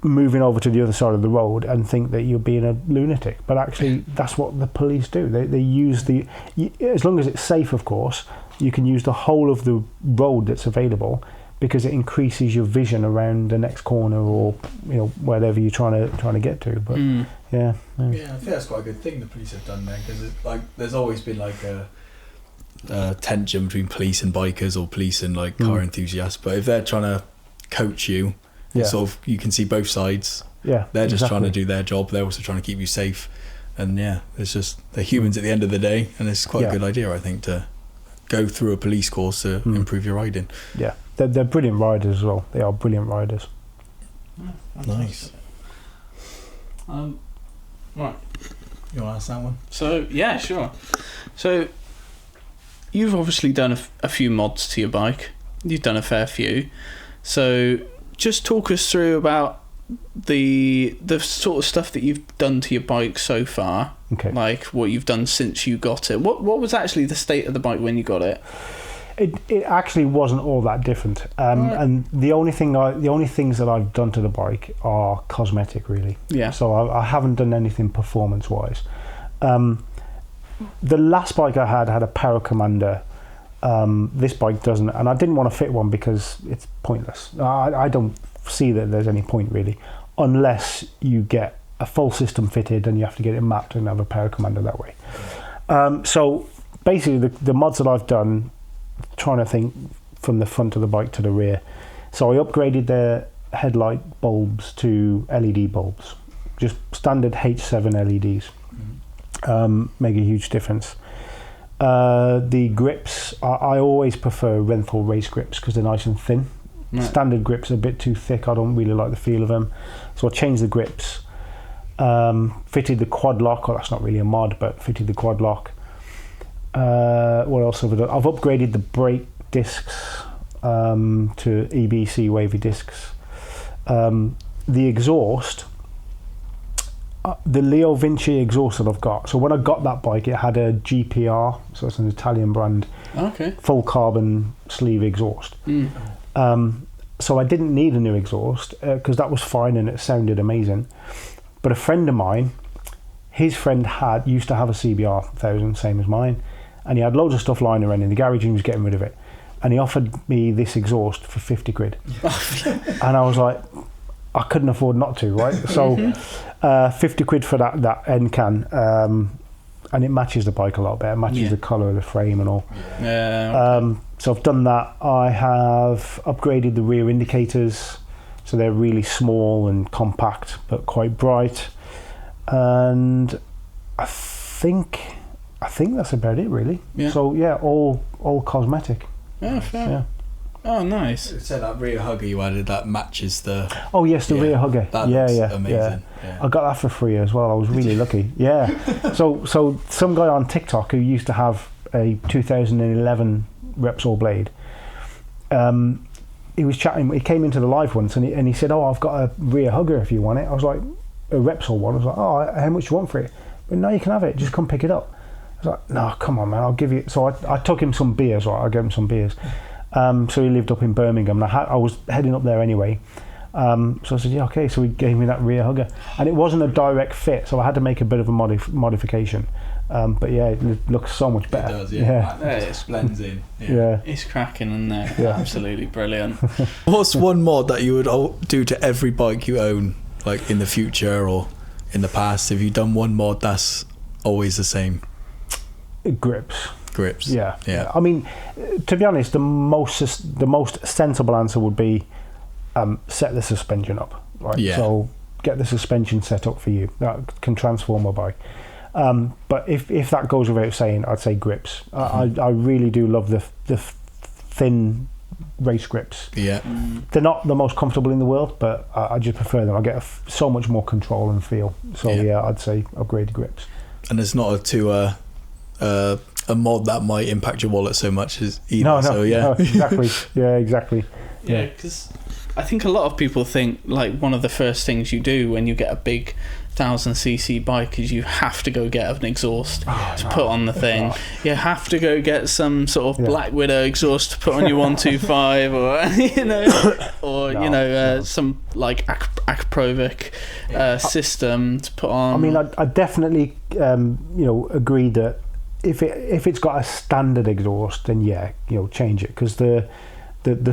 moving over to the other side of the road and think that you're being a lunatic, but actually that's what the police do. They use as long as it's safe, of course, you can use the whole of the road that's available, because it increases your vision around the next corner or wherever you're trying to get to. But I think that's quite a good thing the police have done there, because there's always been like a tension between police and bikers, or police and like car enthusiasts. But if they're trying to coach you, sort of, you can see both sides. They're just trying to do their job. They're also trying to keep you safe. And it's just, they're humans at the end of the day, and it's quite a good idea, I think, to go through a police course to improve your riding. They're brilliant riders as well. They are brilliant riders. Nice. Right, you want to ask that one? So sure. So you've obviously done a few mods to your bike. You've done a fair few. So just talk us through about the sort of stuff that you've done to your bike so far. Okay. Like what you've done since you got it. What was actually the state of the bike when you got it? It actually wasn't all that different. And the only things that I've done to the bike are cosmetic, really. Yeah. So I haven't done anything performance wise. The last bike I had a Power Commander. This bike doesn't, and I didn't want to fit one because it's pointless. I don't see that there's any point really, unless you get a full system fitted and you have to get it mapped and have a Power Commander that way. So basically the mods that I've done, trying to think from the front of the bike to the rear. So I upgraded the headlight bulbs to LED bulbs, just standard H7 LEDs. Make a huge difference. The grips, I always prefer Renthal race grips because they're nice and thin. Standard grips are a bit too thick. I don't really like the feel of them, so I changed the grips. Fitted the quad lock. That's not really a mod, but fitted the quad lock. What else have I done? I've upgraded the brake discs to EBC wavy discs. The exhaust, the Leo Vinci exhaust that I've got. So when I got that bike, it had a GPR, so it's an Italian brand, full carbon sleeve exhaust. So I didn't need a new exhaust because that was fine and it sounded amazing. But a friend of mine, his friend used to have a CBR 1000, same as mine, and he had loads of stuff lying around in the garage and he was getting rid of it. And he offered me this exhaust for 50 quid. And I was like, I couldn't afford not to, right? So 50 quid for that end can, and it matches the bike a lot better. It matches the colour of the frame and all. So I've done that. I have upgraded the rear indicators, so they're really small and compact but quite bright. And I think that's about it, really. So all cosmetic. Yeah, fair. Yeah. Oh, nice. So that rear hugger you added, that matches the... Oh, yes, the rear hugger. That looks amazing. Yeah. I got that for free as well. I was really lucky. Yeah. So some guy on TikTok who used to have a 2011 Repsol blade, he was chatting, he came into the live once and he said, oh, I've got a rear hugger if you want it. I was like, a Repsol one. I was like, oh, how much do you want for it? But no, you can have it. Just come pick it up. I was like, no, come on, man, I'll give you... So I took him some beers, right? I gave him some beers. So he lived up in Birmingham, and I was heading up there anyway. So I said, yeah, okay. So he gave me that rear hugger, and it wasn't a direct fit, so I had to make a bit of a modification. But yeah, it looks so much better. It does, yeah. It blends in. Yeah. It's cracking in there. Yeah. Absolutely brilliant. What's one mod that you would do to every bike you own, like in the future or in the past? Have you done one mod that's always the same? Grips. Yeah. I mean, to be honest, the most sensible answer would be set the suspension up, right? Yeah. So get the suspension set up for you. That can transform a bike. But if that goes without saying, I'd say grips. I really do love the thin race grips. Yeah. They're not the most comfortable in the world, but I just prefer them. I get so much more control and feel. So I'd say upgrade grips. And it's not a mod that might impact your wallet so much as either. No, exactly. Exactly. Yeah, because I think a lot of people think like one of the first things you do when you get a big 1000cc bike is you have to go get an exhaust to put on the thing. You have to go get some sort of Black Widow exhaust to put on your 125, or some like Akprovic system to put on. I mean, I definitely agree that if it's got a standard exhaust, then change it, because the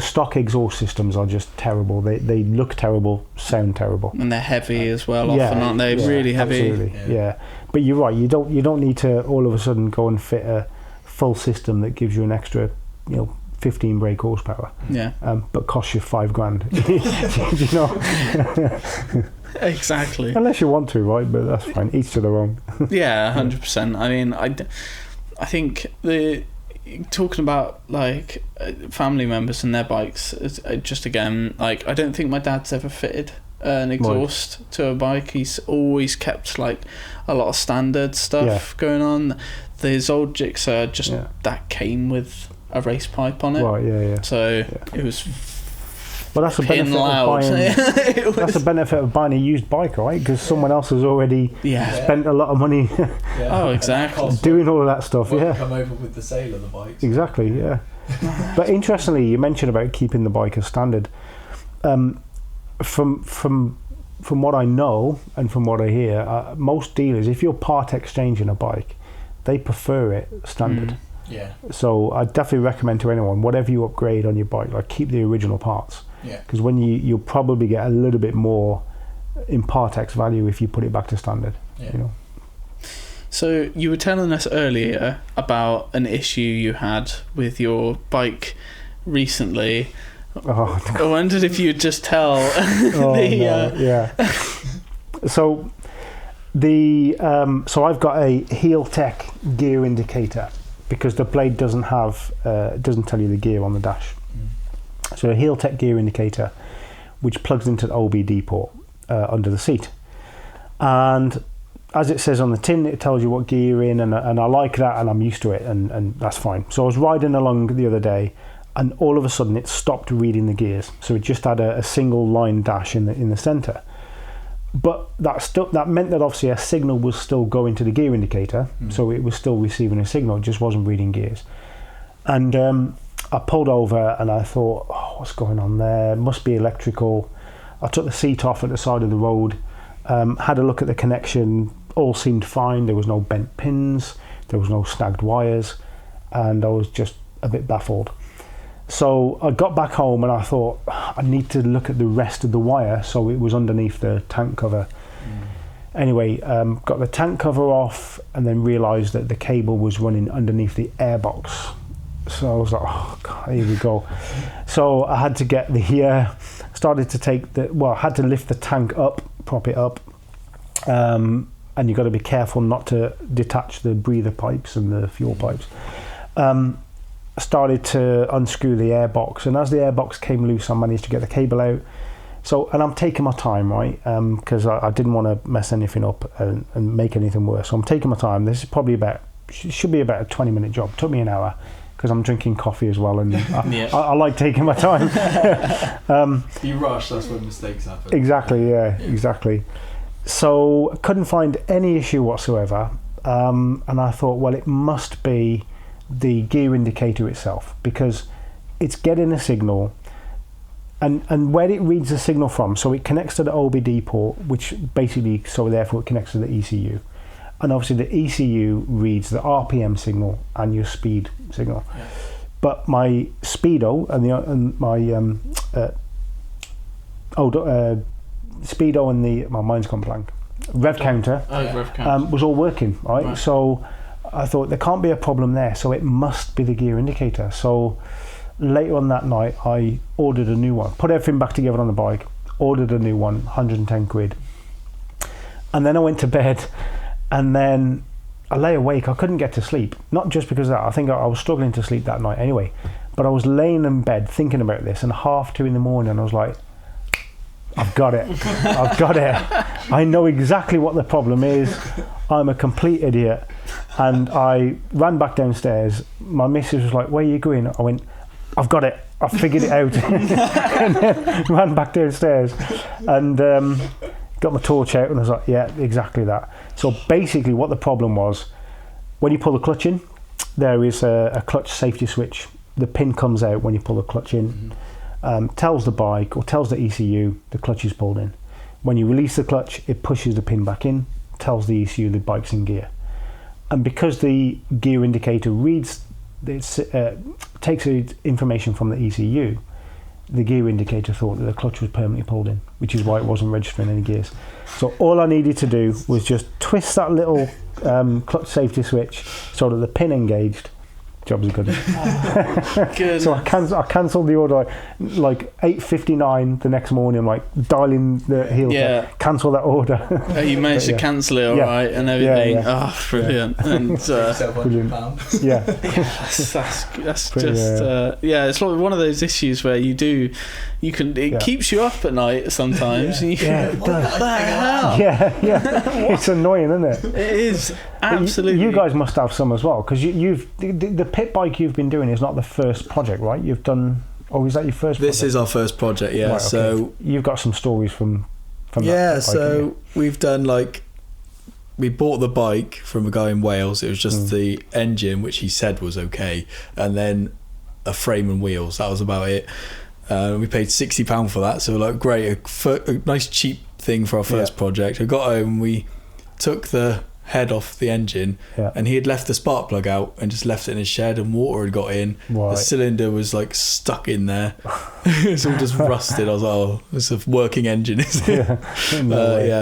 stock exhaust systems are just terrible. They look terrible, sound terrible, and they're heavy as well. Often, aren't they? Really heavy. Absolutely. Yeah. But you're right. You don't need to all of a sudden go and fit a full system that gives you an extra 15 brake horsepower. Yeah. But costs you $5,000. Exactly. Unless you want to, right? But that's fine. Each to their own. Yeah, 100%. I mean, I think talking about like family members and their bikes, just again, like I don't think my dad's ever fitted an exhaust to a bike. He's always kept like a lot of standard stuff going on. His old Gixxer that came with a race pipe on it. Right, yeah. So it was. Well, that's a benefit of buying. That's a benefit of buying a used bike, right? Because someone else has already spent a lot of money. Oh, exactly. Doing all of that stuff. Come over with the sale of the bikes. Exactly. Yeah. But interestingly, you mentioned about keeping the bike as standard. From what I know and from what I hear, most dealers, if you're part exchanging a bike, they prefer it standard. Yeah. So I definitely recommend to anyone, whatever you upgrade on your bike, like keep the original parts. Yeah. Because when you'll probably get a little bit more in part X value if you put it back to standard. Yeah. So you were telling us earlier about an issue you had with your bike recently. Oh, I wondered if you'd just tell. So I've got a Heel Tech gear indicator, because the blade doesn't tell you the gear on the dash. So a Heel Tech gear indicator, which plugs into the OBD port under the seat, and as it says on the tin, it tells you what gear you're in, and I like that, and I'm used to it, and that's fine. So I was riding along the other day, and all of a sudden it stopped reading the gears. So it just had a single line dash in the centre. But that meant that obviously a signal was still going to the gear indicator, so it was still receiving a signal, it just wasn't reading gears. And I pulled over and I thought, what's going on there? Must be electrical. I took the seat off at the side of the road, had a look at the connection, all seemed fine. There was no bent pins, there was no snagged wires, and I was just a bit baffled. So I got back home and I thought, I need to look at the rest of the wire. So it was underneath the tank cover. Anyway, got the tank cover off and then realised that the cable was running underneath the airbox. So I was like, oh God, here we go. So I had to get the I had to lift the tank up, prop it up. And you've got to be careful not to detach the breather pipes and the fuel pipes. Started to unscrew the airbox, and as the airbox came loose, I managed to get the cable out. So, and I'm taking my time, right? Because I didn't want to mess anything up and make anything worse. So I'm taking my time. This is probably should be about a 20-minute job. Took me an hour because I'm drinking coffee as well, and I like taking my time. You rush, that's when mistakes happen. Exactly, yeah, exactly. So I couldn't find any issue whatsoever, and I thought, well, it must be the gear indicator itself, because it's getting a signal, and where it reads the signal from, so it connects to the OBD port, which basically, so therefore it connects to the ECU, and obviously the ECU reads the RPM signal and your speed signal. Yeah. But my speedo and my speedo and my mind's gone blank. Rev counter was all working, right? So I thought there can't be a problem there, so it must be the gear indicator. So later on that night, I ordered a new one, put everything back together on the bike, ordered a new one, 110 quid. And then I went to bed, and then I lay awake. I couldn't get to sleep, not just because of that. I think I was struggling to sleep that night anyway. But I was laying in bed thinking about this, and 2:30 in the morning, I was like, I've got it. I've got it. I know exactly what the problem is. I'm a complete idiot. And I ran back downstairs. My missus was like, where are you going? I went, I've got it. I figured it out. And then ran back downstairs and got my torch out, and I was like, yeah, exactly that. So basically what the problem was, when you pull the clutch in, there is a clutch safety switch. The pin comes out when you pull the clutch in. Tells the bike or tells the ECU the clutch is pulled in. When you release the clutch, it pushes the pin back in, tells the ECU the bike's in gear. And because the gear indicator reads, takes information from the ECU, the gear indicator thought that the clutch was permanently pulled in, which is why it wasn't registering any gears. So all I needed to do was just twist that little clutch safety switch so that the pin engaged. Jobs are good. So I cancelled the order like 8:59 the next morning. I'm like dialing the heel, cancel that order. You managed to cancel it all right and everything. Yeah. Oh, brilliant! And brilliant. That's just it's like one of those issues where it keeps you up at night sometimes. It does. What the hell? Yeah. It's annoying, isn't it? It is. Absolutely. You guys must have some as well, because the pit bike you've been doing is not the first project, right? You've done, or is that your first project? This is our first project, yeah. Right, okay. So you've got some stories from that. Yeah, so we've done we bought the bike from a guy in Wales. It was just the engine, which he said was okay, and then a frame and wheels. That was about it. We paid £60 for that, so like great, a nice cheap thing for our first project. I got home, we took the head off the engine, and he had left the spark plug out and just left it in his shed, and water had got in. The cylinder was like stuck in there. It's all just rusted. I was like, oh, it's a working engine, is it?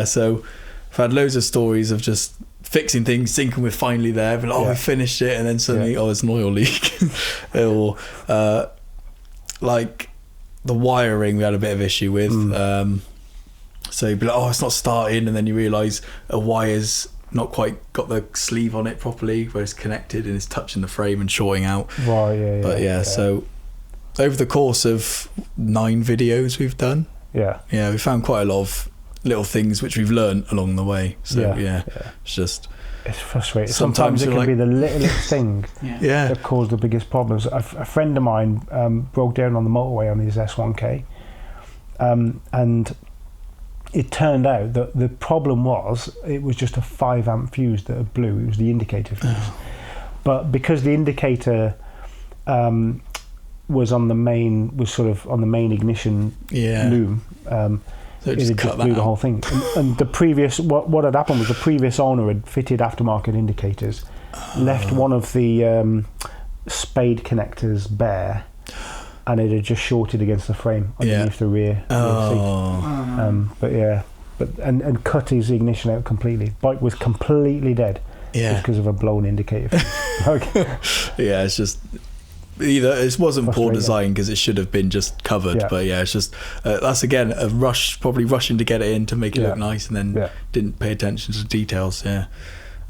So I've had loads of stories of just fixing things, thinking we're finally there, but we finished it, and then suddenly there's an oil leak. Or like the wiring we had a bit of issue with. So you'd be like, it's not starting, and then you realise a wire's not quite got the sleeve on it properly where it's connected and it's touching the frame and shorting out. So over the course of 9 videos we've done, we found quite a lot of little things which we've learned along the way. So it's frustrating. Sometimes it can be the littlest thing that caused the biggest problems. A friend of mine broke down on the motorway on his S1K, and it turned out that the problem was it was just a 5 amp fuse that blew. It was the indicator fuse. But because the indicator was on the main ignition loom, so it just blew the whole thing. And the previous what had happened was the previous owner had fitted aftermarket indicators, left one of the spade connectors bare, and it had just shorted against the frame underneath the rear seat. But yeah, and cut his ignition out completely. Bike was completely dead. Yeah, just because of a blown indicator. Yeah, it's just either it wasn't poor design because it should have been just covered, but yeah, it's just that's again a rush, probably rushing to get it in to make it look nice, and then didn't pay attention to the details.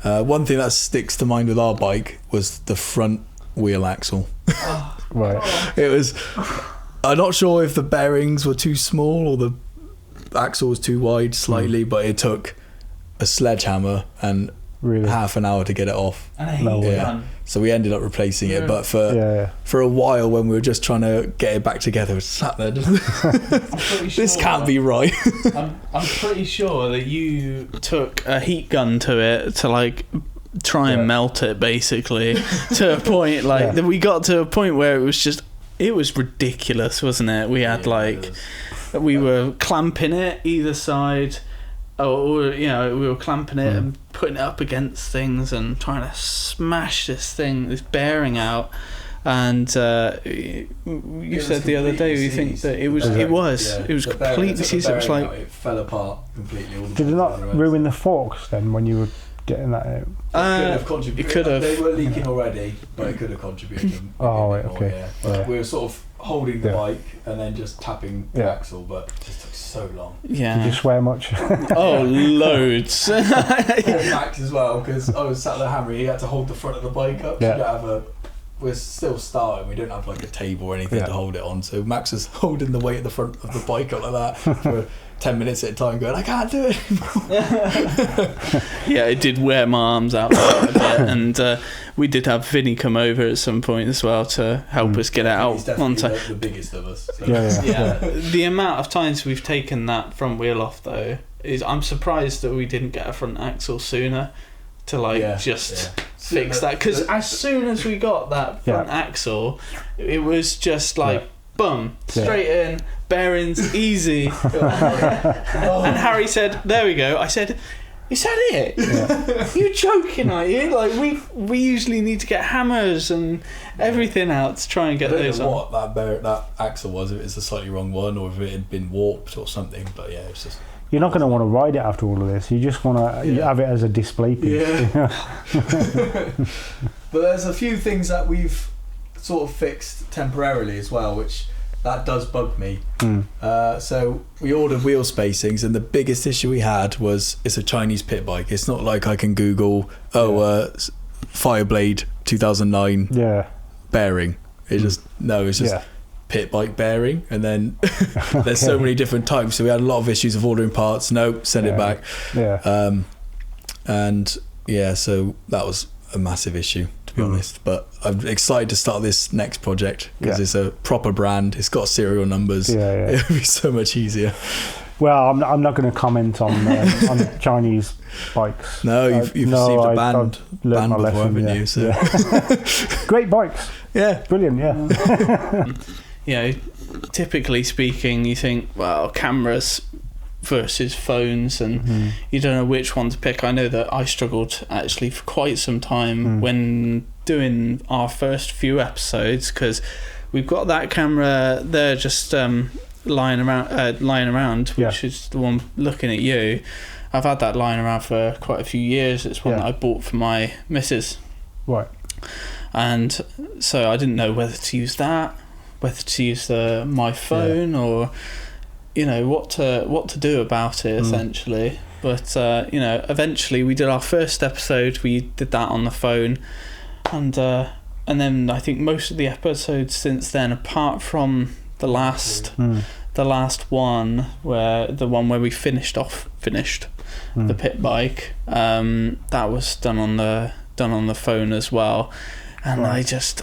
One thing that sticks to mind with our bike was the front wheel axle. Right. It was. I'm not sure if the bearings were too small or the axle was too wide slightly, but it took a sledgehammer and half an hour to get it off. And a heat gun. So we ended up replacing it, but for a while when we were just trying to get it back together, we sat there just, this can't be right. I'm pretty sure that you took a heat gun to it to like try and melt it, basically, to a point like that we got to a point where it was ridiculous, wasn't it? We had we were clamping it either side, or we were clamping it and putting it up against things and trying to smash this bearing out. And you said the other day, you think that it was completely seized. It was like it fell apart completely. Did it not ruin the forks then when you were getting that out? Could have contributed. It could have. They were leaking already, but it could have contributed. But we were sort of holding the bike and then just tapping the axle, but it just took so long. Yeah. Did you swear much? Oh, loads. Max as well, because I was sat there hammering. He had to hold the front of the bike up. So you don't have we're still starting. We don't have like a table or anything to hold it on. So Max was holding the weight at the front of the bike up like that for 10 minutes at a time, going, I can't do it anymore. Yeah, it did wear my arms out a bit, and we did have Vinny come over at some point as well to help us get it out. He's definitely the biggest of us. So. The amount of times we've taken that front wheel off though is, I'm surprised that we didn't get a front axle sooner to fix that, because as soon as we got that front axle, it was just like boom, straight in, bearings easy. And Harry said, there we go. I said, is that it? You're joking, are you? Like we usually need to get hammers and everything out to try and get those on. What that axle was, if it's a slightly wrong one or if it had been warped or something, but yeah, it's just. You're not going to want to ride it after all of this. You just want to have it as a display piece. But there's a few things that we've sort of fixed temporarily as well, which that does bug me. So we ordered wheel spacings, and the biggest issue we had was it's a Chinese pit bike. It's not like I can Google Fireblade 2009 bearing. It's just pit bike bearing, and then there's so many different types, so we had a lot of issues of ordering parts. Send it back. So that was a massive issue, to be honest, but I'm excited to start this next project because it's a proper brand, it's got serial numbers. It'll be so much easier. Well, I'm not going to comment on Chinese bikes. No, you've received a ban before, haven't you? So. Great bikes. Yeah, brilliant. Typically speaking, you think, well, cameras versus phones, and you don't know which one to pick. I know that I struggled actually for quite some time when doing our first few episodes, because we've got that camera there just lying around, which is the one looking at you. I've had that lying around for quite a few years. It's one that I bought for my missus, right? And so I didn't know whether to use that, whether to use my phone, or what to do about it essentially. But eventually we did our first episode. We did that on the phone, and then I think most of the episodes since then, apart from the last one, where we finished the pit bike, that was done on the phone as well. And I just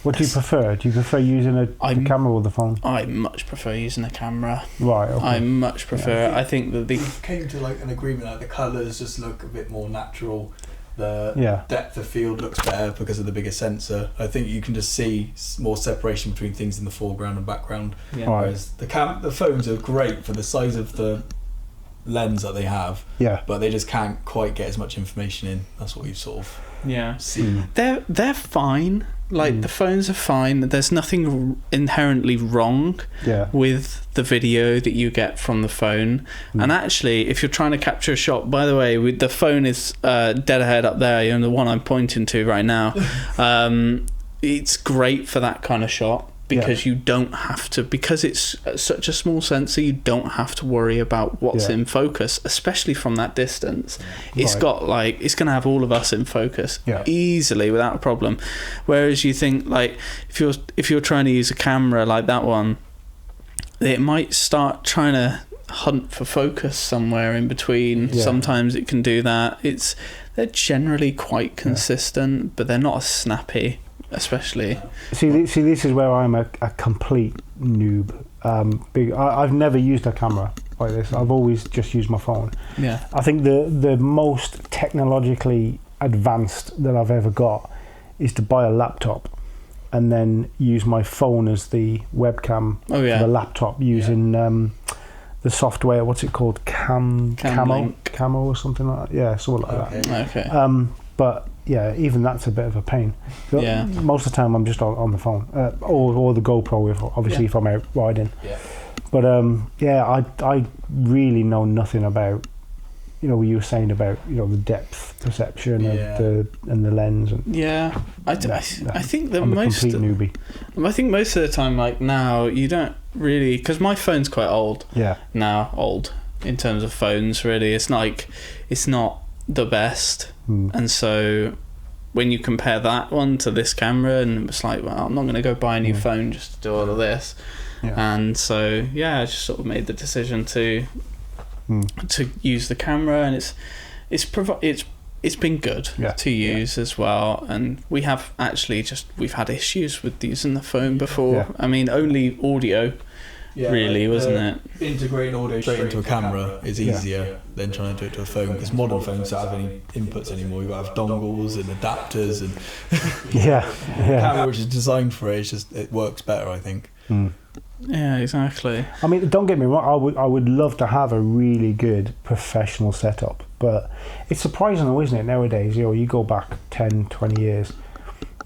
what do you prefer? Do you prefer using the camera or the phone? I much prefer using a camera. Right. Okay. I much prefer. I think that we came to like an agreement that the colours just look a bit more natural. The depth of field looks better because of the bigger sensor. I think you can just see more separation between things in the foreground and background. Whereas the phones are great for the size of the lens that they have. But they just can't quite get as much information in. That's what we've sort of seen. They're fine. Like the phones are fine. There's nothing inherently wrong with the video that you get from the phone. And actually, if you're trying to capture a shot, by the way, with the phone is dead ahead up there, you know, the one I'm pointing to right now. It's great for that kind of shot. Because you don't have to, because it's such a small sensor, you don't have to worry about what's in focus, especially from that distance. It's got like, it's going to have all of us in focus easily without a problem. Whereas you think like, if you're trying to use a camera like that one, it might start trying to hunt for focus somewhere in between. Sometimes it can do that. They're generally quite consistent, but they're not as snappy. Especially see this is where I'm a complete noob. I've never used a camera like this. I've always just used my phone. I think the most technologically advanced that I've ever got is to buy a laptop and then use my phone as the webcam for the laptop using the software, what's it called, Camo or something like that. Something like that. But yeah, even that's a bit of a pain. Most of the time I'm just on the phone or the GoPro if I'm out riding. But I really know nothing about, you know, what you were saying about, you know, the depth perception of the lens and I think that I'm a complete newbie. I think most of the time, like now, you don't really, because my phone's quite old old in terms of phones. Really, it's not the best. And so when you compare that one to this camera, and it's like, well, I'm not going to go buy a new phone just to do all of this. And so I just sort of made the decision to use the camera, and it's been good to use as well. And we have actually we've had issues with using the phone before. I mean, only audio. Really, wasn't it? Integrating audio straight into a camera is easier than trying to do it to a phone, because modern phones don't have any inputs anymore. You've got to have dongles and adapters and camera which is designed for it. It works better, I think. Yeah, exactly. I mean, don't get me wrong, I would love to have a really good professional setup, but it's surprising though, isn't it, nowadays? You know, you go back 10, 20 years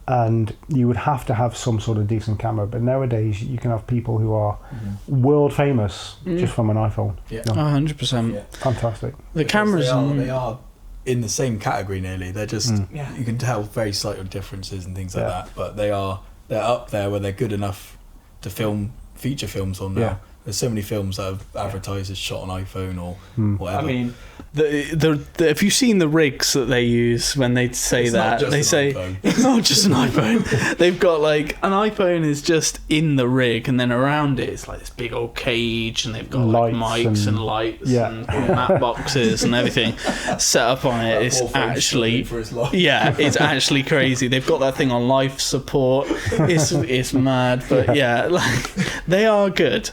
and you would have to have some sort of decent camera, but nowadays you can have people who are world famous just from an iPhone. 100%. Fantastic. The cameras they are in the same category nearly. They're just you can tell very slight differences and things like that, but they're up there where they're good enough to film feature films on now. There's so many films that have advertised as shot on iPhone or whatever. I mean, have you seen the rigs that they use when they say it's that? They say it's not just an iPhone. They've got like an iPhone is just in the rig, and then around it it's like this big old cage, and they've got like mics and lights and mat boxes and everything set up on it. It's actually it's actually crazy. They've got that thing on life support. It's mad, but like they are good.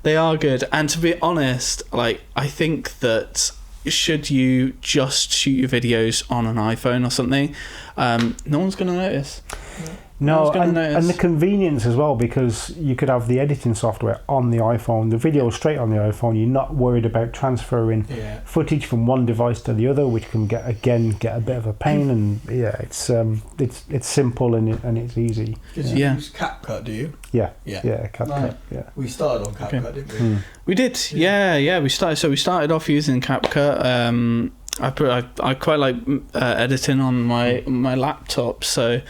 They are good, and to be honest, like I think that should you just shoot your videos on an iPhone or something, no one's going to notice. No, and the convenience as well, because you could have the editing software on the iPhone, the video straight on the iPhone. You're not worried about transferring footage from one device to the other, which can get a bit of a pain. And it's simple and it's easy. Because you use CapCut, do you? Yeah, CapCut. Yeah, we started on CapCut, didn't we? We did. We started off using CapCut. I quite like editing on my laptop, so.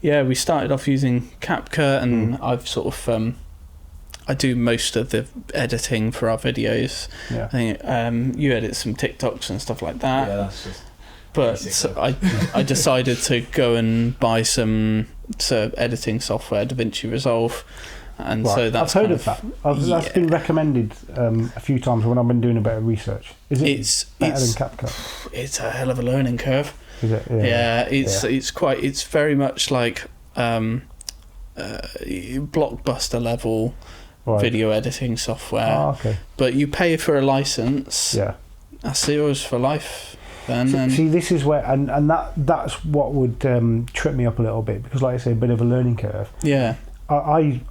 Yeah, we started off using CapCut, and I've sort of I do most of the editing for our videos. I think you edit some TikToks and stuff like that. Yeah, that's just. But I decided to go and buy some editing software, DaVinci Resolve, and so that's. I've heard of that. That's been recommended a few times when I've been doing a bit of research. Is it better than CapCut? It's a hell of a learning curve. Is it? It's very much like blockbuster level video editing software. But you pay for a license. That's yours for life. See, this is where, and that's what would trip me up a little bit, because, like I say, a bit of a learning curve. I'd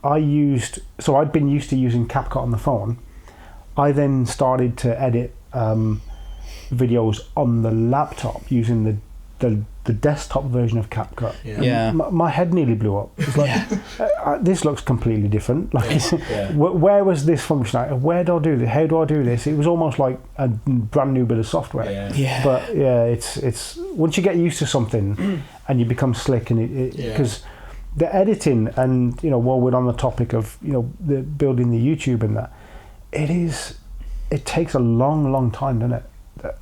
been used to using CapCut on the phone. I then started to edit videos on the laptop using the the desktop version of CapCut. Yeah. My head nearly blew up. It's like, this looks completely different. Like, where was this function? Where do I do this? How do I do this? It was almost like a brand new bit of software. But it's once you get used to something and you become slick, and because the editing, and while we're on the topic of the building the YouTube and that, it takes a long time, doesn't it?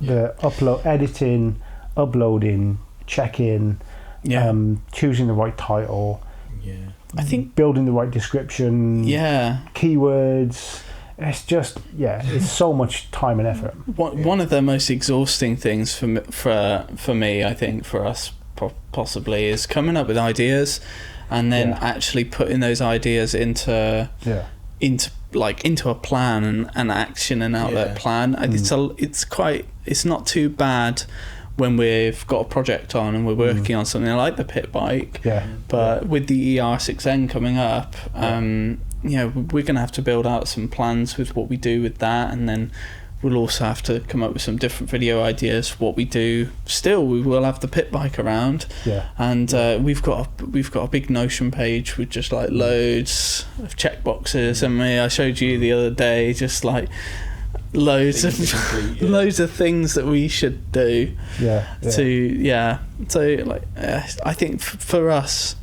The upload, editing, uploading, checking, choosing the right title, I think building the right description, keywords. It's just it's so much time and effort. One of the most exhausting things for me, I think, for us possibly, is coming up with ideas and then actually putting those ideas into a plan and action and outlet plan. It's not too bad when we've got a project on and we're working on something like the pit bike, but with the ER6N coming up, we're going to have to build out some plans with what we do with that, and then we'll also have to come up with some different video ideas for what we do. Still, we will have the pit bike around, and we've got a big Notion page with just like loads of checkboxes, and I showed you the other day just like loads of things that we should do. I think for us,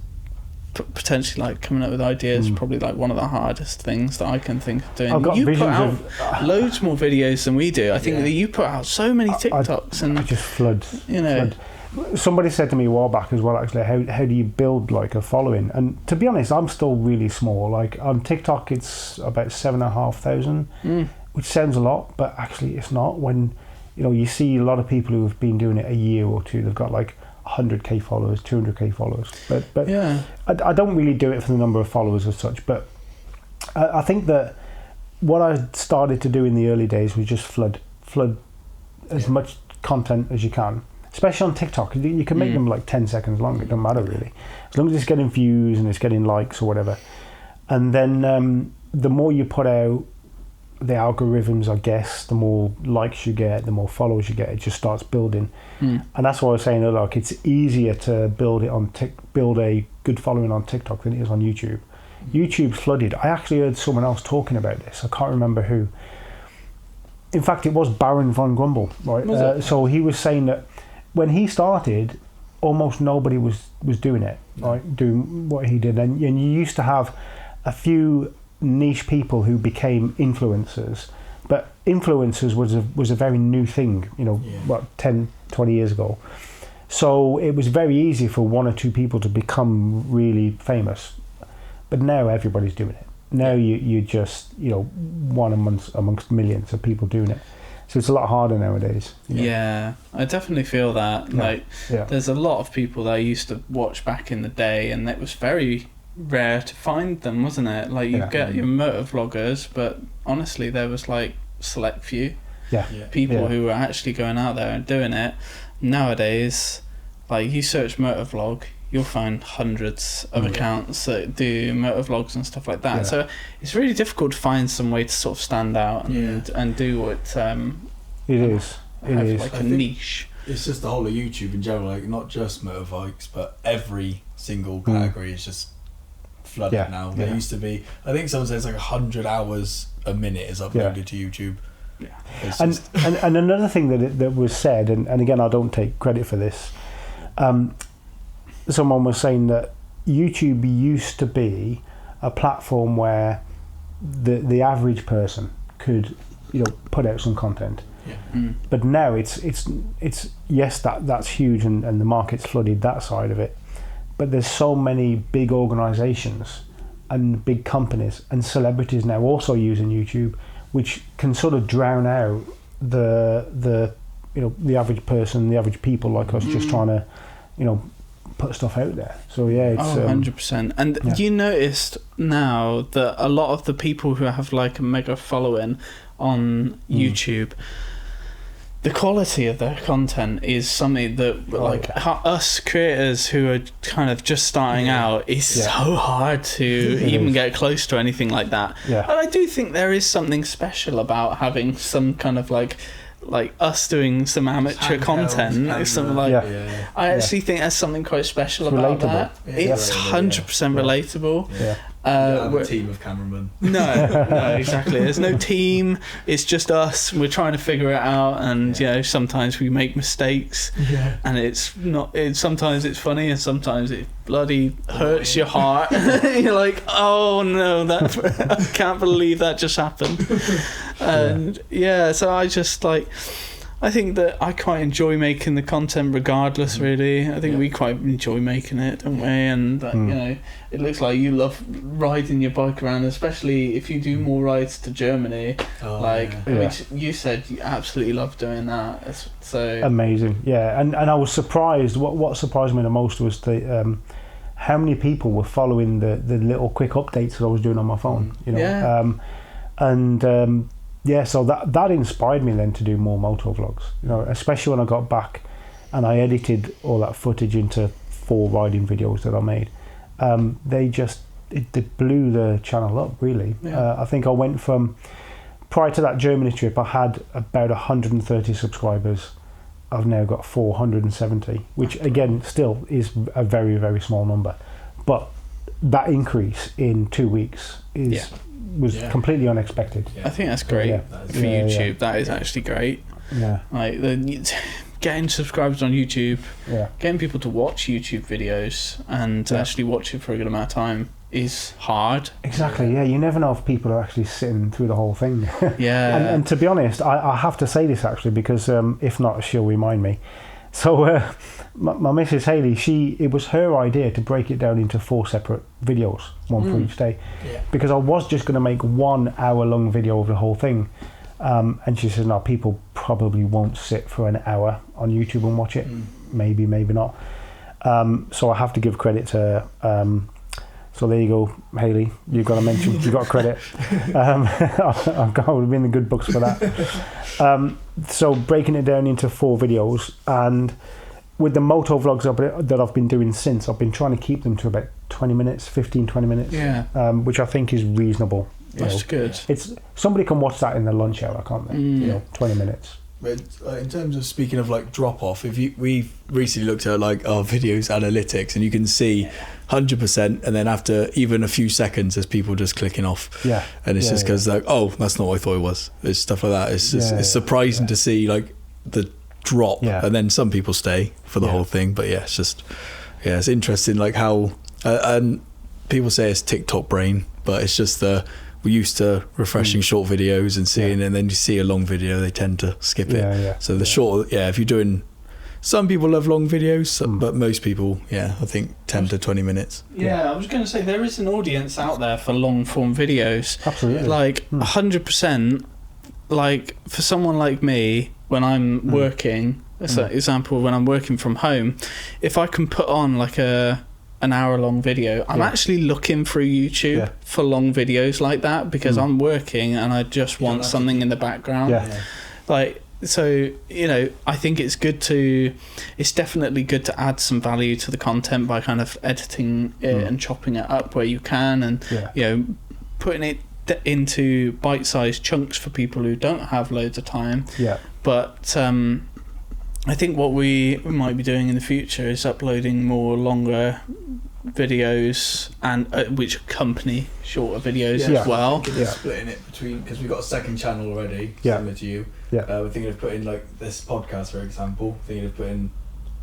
potentially like coming up with ideas is probably like one of the hardest things that I can think of doing. You put out loads more videos than we do. I think that you put out so many TikToks, and I just flood. Somebody said to me a while back as well, actually, how do you build like a following? And to be honest, I'm still really small. Like on TikTok, it's about 7,500, which sounds a lot, but actually it's not. When you see a lot of people who have been doing it a year or two, they've got like 100k followers, 200k followers, but I don't really do it for the number of followers as such. But I think that what I started to do in the early days was just flood as much content as you can, especially on TikTok. You can make them like 10 seconds long, it doesn't matter really, as long as it's getting views and it's getting likes or whatever. And then the more you put out, the algorithms, I guess, the more likes you get, the more followers you get, it just starts building. And that's why I was saying that, like, it's easier to build a good following on TikTok than it is on YouTube. YouTube's flooded. I actually heard someone else talking about this. I can't remember who. In fact, it was Baron von Grumble, right? So he was saying that when he started, almost nobody was doing it, right? Doing what he did. And you used to have a few niche people who became influencers, but influencers was a very new thing, 10, 20 years ago. So it was very easy for one or two people to become really famous, but now everybody's doing it. Now you just one amongst millions of people doing it, so it's a lot harder nowadays. I definitely feel that. There's a lot of people that I used to watch back in the day, and it was very rare to find them, wasn't it? Like you get your motovloggers, but honestly there was like select few people who were actually going out there and doing it. Nowadays, like you search motovlog, you'll find hundreds of accounts that do motovlogs and stuff like that. So it's really difficult to find some way to sort of stand out and do what it is like a niche. It's just the whole of YouTube in general, like not just motorbikes, but every single category is just flooded now. There used to be, I think someone says like 100 hours a minute is uploaded to YouTube. And another thing that was said, and again I don't take credit for this, someone was saying that YouTube used to be a platform where the average person could put out some content, but now it's yes, that's huge, and the market's flooded that side of it. But there's so many big organisations and big companies and celebrities now also using YouTube, which can sort of drown out the average person, the average people like us, just trying to put stuff out there. So it's 100%. And you noticed now that a lot of the people who have like a mega following on YouTube, the quality of their content is something that us creators who are kind of just starting out is so hard to even get close to anything like that. And I do think there is something special about having some kind of like like us doing some amateur content, something like I actually think that's something quite special about that. It's 100% relatable. Have a team of cameramen. No, exactly. There's no team. It's just us. We're trying to figure it out, and sometimes we make mistakes, and it's not. Sometimes it's funny, and sometimes it bloody hurts your heart. You're like, oh no, I can't believe that just happened. And so I just I think that I quite enjoy making the content regardless, really. I think we quite enjoy making it, don't we? And, it looks like you love riding your bike around, especially if you do more rides to Germany. Which you said you absolutely love doing that. It's so amazing, and I was surprised. What surprised me the most was how many people were following the little quick updates that I was doing on my phone. So that inspired me then to do more moto vlogs, especially when I got back and I edited all that footage into 4 riding videos that I made. It blew the channel up, really. I think I went from, prior to that Germany trip, I had about 130 subscribers. I've now got 470, which again still is a very, very small number. But that increase in 2 weeks was completely unexpected. I think that's great for YouTube. That is actually great. Getting subscribers on YouTube, getting people to watch YouTube videos and actually watch it for a good amount of time is hard. Exactly. You never know if people are actually sitting through the whole thing. And to be honest, I have to say this actually, because if not, she'll remind me. So my Mrs. Haley, it was her idea to break it down into 4 separate videos, one for each day, because I was just going to make 1 hour-long video of the whole thing, and she says, no, people probably won't sit for an hour on YouTube and watch it. Maybe not. So I have to give credit to her. So there you go, Haley. You've got to mention. You got credit. I've got to be in the good books for that. So breaking it down into 4 videos, and with the moto vlogs that I've been doing since, I've been trying to keep them to about 20 minutes, 15-20 minutes, which I think is reasonable. That's good. It's somebody can watch that in their lunch hour, can't they? 20 minutes. But in terms of speaking of drop off, we've recently looked at our videos analytics, and you can see 100%, and then after even a few seconds, there's people just clicking off. And it's just because that's not what I thought it was. It's stuff like that. It's just it's surprising to see the drop, and then some people stay for the whole thing. But it's just it's interesting how and people say it's TikTok brain, but it's just we're used to refreshing short videos and seeing, and then you see a long video, they tend to skip it. So the short, if you're doing, some people love long videos, but most people, I think 10 to 20 minutes. I was going to say, there is an audience out there for long form videos. Absolutely. 100%, for someone like me, when I'm working, as an example, when I'm working from home, if I can put on an hour-long video, I'm actually looking through YouTube for long videos like that, because I'm working and I just want something in the background. So I think it's definitely good to add some value to the content by kind of editing it and chopping it up where you can, and putting it into bite-sized chunks for people who don't have loads of time. But I think what we might be doing in the future is uploading more longer videos, and which accompany shorter videos as well. Splitting it between, because we've got a second channel already, similar to you. We're thinking of putting this podcast, for example, thinking of putting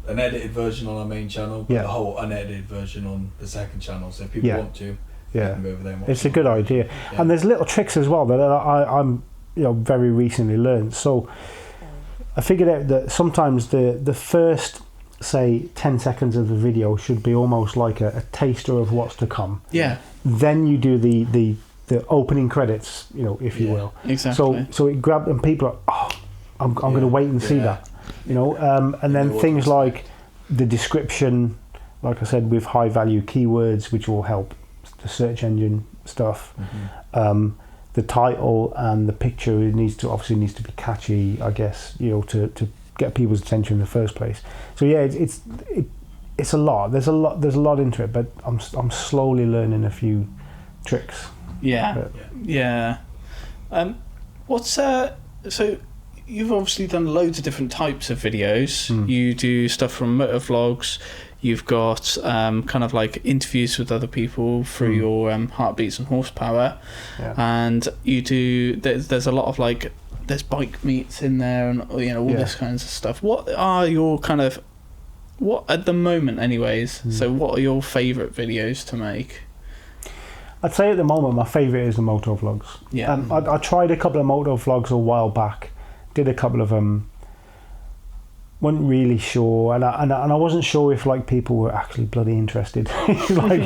an edited version on our main channel, but the whole unedited version on the second channel. So if people want to, they can go over there and watch it's a good idea. And there's little tricks as well that I'm very recently learned. So I figured out that sometimes the first, say, 10 seconds of the video should be almost like a taster of what's to come. Then you do the opening credits, if you will. Exactly. So it grabbed, and people are, I'm going to wait and see that, and then things like the description, like I said, with high value keywords, which will help the search engine stuff. The title and the picture needs to be catchy, I guess, to get people's attention in the first place. So it's a lot. There's a lot into it, but I'm slowly learning a few tricks. What's so you've obviously done loads of different types of videos. You do stuff from motovlogs. You've got kind of like interviews with other people through your heartbeats and horsepower, and you do. There's a lot of like there's bike meets in there, and all this kinds of stuff. What are your kind of what at the moment, anyways? So, what are your favourite videos to make? I'd say at the moment my favourite is the motovlogs. Yeah. I tried a couple of motovlogs a while back. Did a couple of them. Wasn't really sure, and I wasn't sure if like people were actually bloody interested. Like,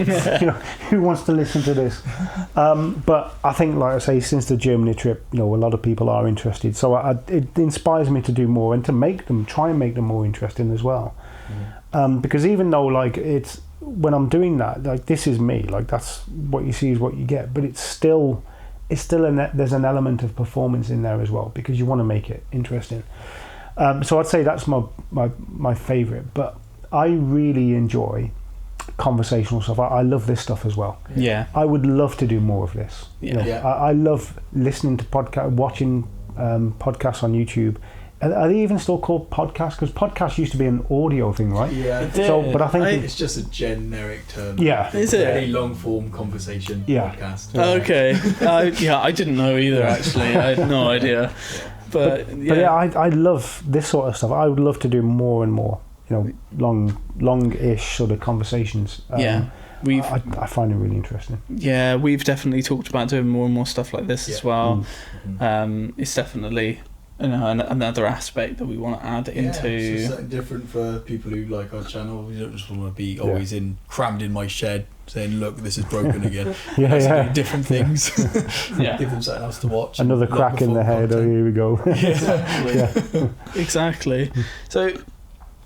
who wants to listen to this? But I think, like I say, since the Germany trip, a lot of people are interested. So it inspires me to do more and to try and make them more interesting as well. Because even though like it's when I'm doing that, like this is me, like that's what you see is what you get. But it's still there's an element of performance in there as well because you want to make it interesting. So I'd say that's my favourite, but I really enjoy conversational stuff. I love this stuff as well. Yeah. I would love to do more of this. Yeah. I love listening to watching podcasts on YouTube. Are they even still called podcasts? Because podcasts used to be an audio thing, right? Yeah. So, but I think it's just a generic term. Yeah. Is it? Very long form conversation podcast. Okay. I didn't know either. Actually, I had no idea. But yeah, I love this sort of stuff. I would love to do more and more. Long-ish sort of conversations. I find it really interesting. Yeah, we've definitely talked about doing more and more stuff like this as well. It's definitely another aspect that we want to add into. It's just something different for people who like our channel. We don't just want to be always crammed in my shed saying, look, this is broken again. Do different things. Give them something else to watch. Another crack in the head. Oh, here we go. Exactly. Exactly. So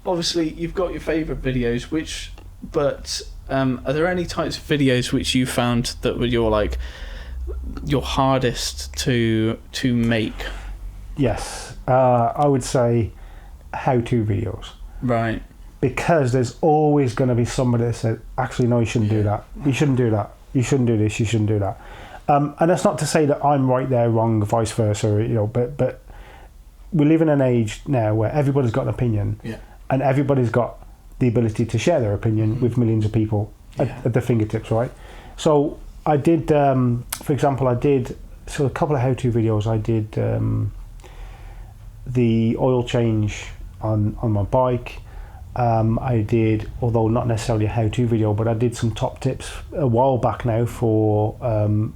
obviously you've got your favourite videos, but are there any types of videos which you found that were your hardest to make? Yes, I would say how-to videos. Right. Because there's always going to be somebody that says, actually, no, you shouldn't do that. You shouldn't do that. You shouldn't do this. You shouldn't do that. And that's not to say that I'm right, they're wrong, vice versa. But we live in an age now where everybody's got an opinion, and everybody's got the ability to share their opinion with millions of people at their fingertips, right? So I did, for example, a couple of how-to videos. I did the oil change on my bike. I did, although not necessarily a how-to video, but I did some top tips a while back now for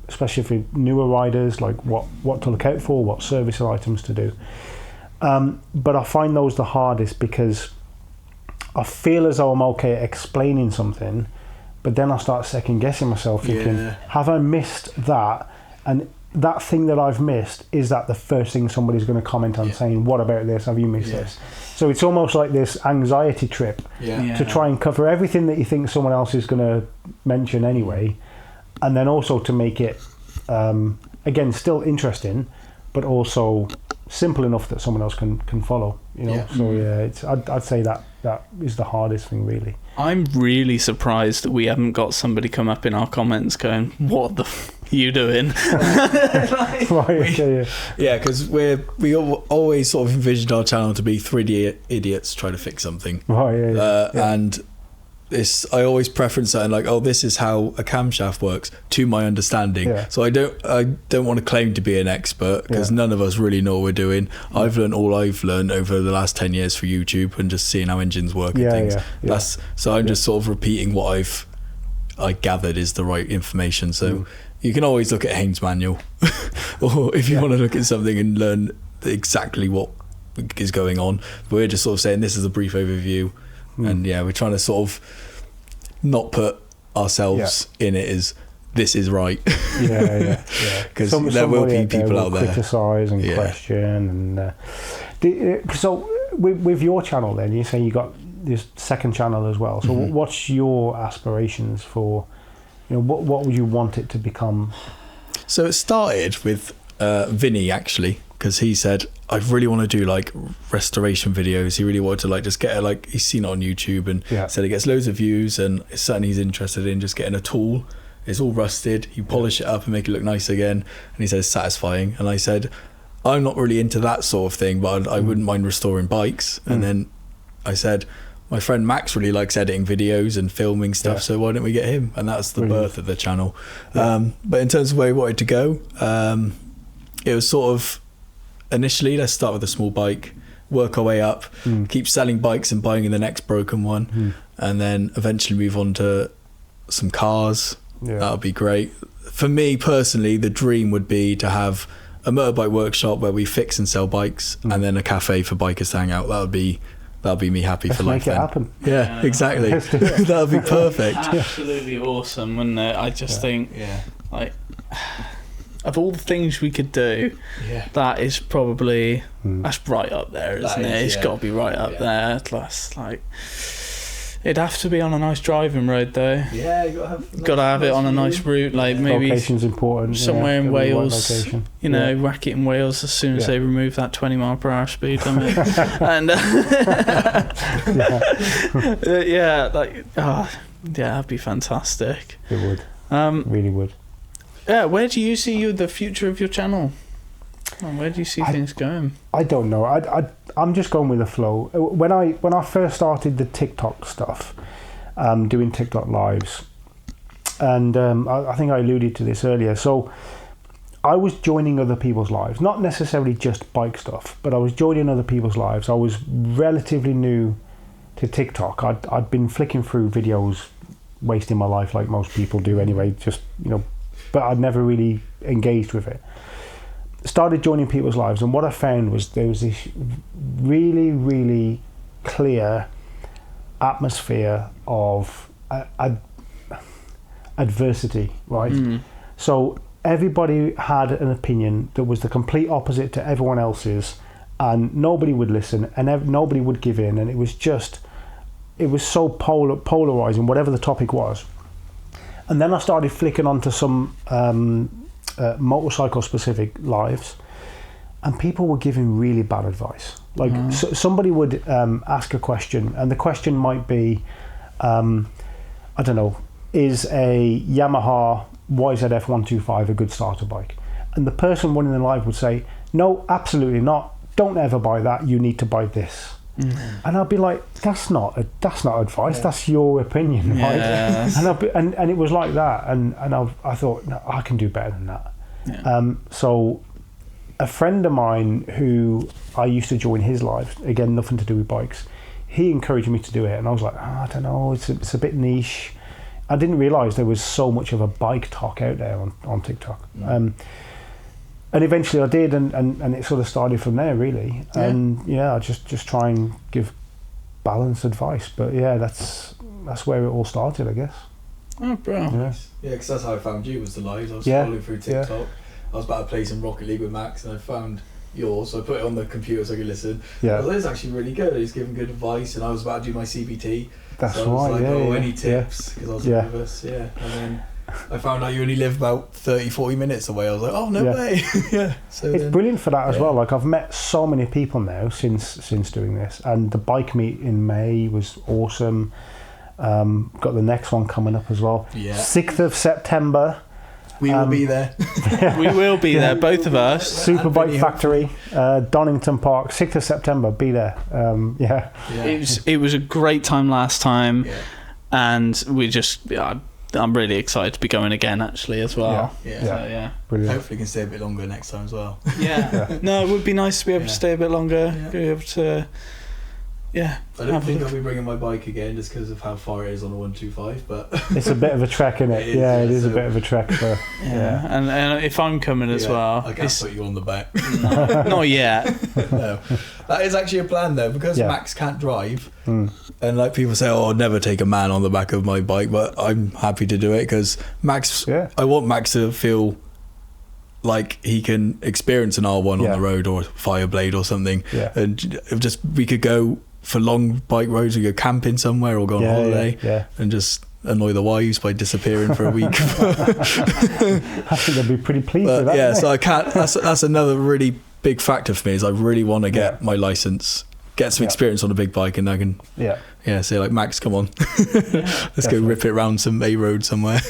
especially for newer riders, like what to look out for, what service items to do. But I find those the hardest because I feel as though I'm okay at explaining something, but then I start second guessing myself, thinking, have I missed that? And that thing that I've missed, is that the first thing somebody's going to comment on, saying, what about this? Have you missed this? So it's almost like this anxiety trip to try and cover everything that you think someone else is going to mention anyway, and then also to make it, again, still interesting, but also simple enough that someone else can follow. So I'd say that is the hardest thing, really. I'm really surprised that we haven't got somebody come up in our comments going, what the are you doing? Because we always sort of envisioned our channel to be 3D idiots trying to fix something. And I always preference that, and like, oh, this is how a camshaft works to my understanding. So I don't want to claim to be an expert, because none of us really know what we're doing. I've learned all I've learned over the last 10 years for YouTube and just seeing how engines work and things. So I'm just sort of repeating what I gathered is the right information. So you can always look at Haynes' manual, or if you want to look at something and learn exactly what is going on. But we're just sort of saying this is a brief overview. And we're trying to sort of not put ourselves in it as this is right. Because there will be people out there criticise and question. And so with your channel, then you say you got this second channel as well. So what's your aspirations for? What would you want it to become? So it started with Vinny, actually, because he said, I really want to do like restoration videos. He really wanted to like just get it, he's seen it on YouTube and said it gets loads of views, and it's something he's interested in, just getting a tool. It's all rusted, you polish it up and make it look nice again, and he says satisfying. And I said, I'm not really into that sort of thing, but I wouldn't mind restoring bikes. And then I said, my friend Max really likes editing videos and filming stuff, so why don't we get him? And that's the birth of the channel. But in terms of where we wanted to go, it was sort of initially, let's start with a small bike, work our way up, keep selling bikes and buying the next broken one, and then eventually move on to some cars. That would be great. For me personally, the dream would be to have a motorbike workshop where we fix and sell bikes, and then a cafe for bikers to hang out. That would be me happy for life. Make it happen. Yeah, exactly. That would be perfect. Absolutely awesome, wouldn't it? I just think, like, of all the things we could do, that is probably that's right up there, isn't it? It's got to be right up there. That's like, it'd have to be on a nice driving road, though. Yeah, you got to have it on a nice route, like maybe location's important. Somewhere in Wales, you know, Racket in Wales. As soon as they remove that 20-mile-per-hour speed limit, and that'd be fantastic. It would, really would. Yeah, where do you see the future of your channel? Where do you see things going? I don't know. I'm just going with the flow. When I first started the TikTok stuff, doing TikTok lives, and I think I alluded to this earlier. So I was joining other people's lives, not necessarily just bike stuff, but I was joining other people's lives. I was relatively new to TikTok. I'd been flicking through videos, wasting my life like most people do anyway. Just but I'd never really engaged with it. Started joining people's lives, and what I found was there was this really, really clear atmosphere of adversity, right? So everybody had an opinion that was the complete opposite to everyone else's, and nobody would listen, and nobody would give in, and it was so polarizing, whatever the topic was. And then I started flicking onto some motorcycle specific lives, and people were giving really bad advice. Like somebody would ask a question, and the question might be, I don't know, is a Yamaha YZF 125 a good starter bike? And the person running the live would say, no, absolutely not. Don't ever buy that. You need to buy this. And I'd be like, that's not advice. That's your opinion, right? And it was like that. And I thought, no, I can do better than that. So a friend of mine who I used to join his lives, again, nothing to do with bikes, he encouraged me to do it, and I was like, I don't know, it's a bit niche. I didn't realise there was so much of a bike talk out there on TikTok. And eventually I did, and it sort of started from there, really. And I just try and give balanced advice. But that's where it all started, I guess. Oh, bro. Yeah, because that's how I found you, was the lives. I was scrolling through TikTok. I was about to play some Rocket League with Max, and I found yours, so I put it on the computer so I could listen. I was like, it's actually really good. He's giving good advice, and I was about to do my CBT. That's so I was right, like, any tips? Because I was nervous, and then I found out you only live about 30-40 minutes away. I was like, oh, no way. So it's brilliant for that as well. Like, I've met so many people now since doing this, and the bike meet in May was awesome. Got the next one coming up as well. 6th of September. We will be there. We will be there, both of us. Superbike Factory, Donington Park, 6th of September, be there. It was a great time last time, and we just... I'm really excited to be going again, actually, as well. Brilliant. Hopefully we can stay a bit longer next time as well. No, it would be nice to be able to stay a bit longer, be able to... I don't think I'll be bringing my bike again just because of how far it is on a 125, but it's a bit of a trek, isn't it? It is a bit of a trek for and if I'm coming as well, I can't put you on the back. Not yet. No, that is actually a plan though, because Max can't drive, and like people say, oh, I'll never take a man on the back of my bike, but I'm happy to do it because Max, I want Max to feel like he can experience an R1 on the road or a Fireblade or something, and just we could go for long bike roads, we go camping somewhere or go on holiday and just annoy the wives by disappearing for a week. I think they'll be pretty pleased with that. So I can't. That's another really big factor for me, is I really want to get my license get some experience on a big bike, and I can say like, Max, come on, let's go rip it around some A road somewhere.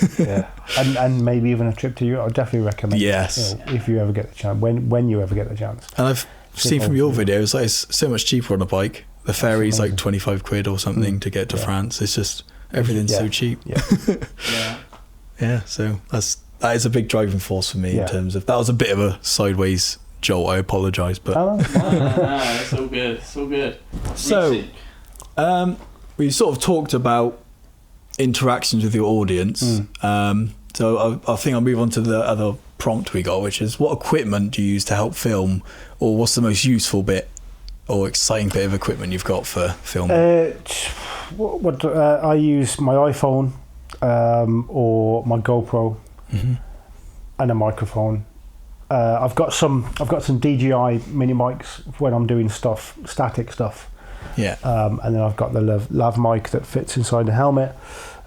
And maybe even a trip to Europe. I definitely recommend. Yes, if you ever get the chance, when you ever get the chance. And I've seen from your videos, like, it's so much cheaper on a bike. The ferry's like 25 quid or something to get to France. It's just everything's so cheap. So that is a big driving force for me in terms of, that was a bit of a sideways jolt. I apologise, but no, it's all good. It's all good. So we sort of talked about interactions with your audience. So I think I'll move on to the other prompt we got, which is, what equipment do you use to help film, or what's the most useful bit or exciting bit of equipment you've got for filming? I use my iPhone or my GoPro and a microphone. I've got some DJI mini mics when I'm doing static stuff. And then I've got the lav mic that fits inside the helmet.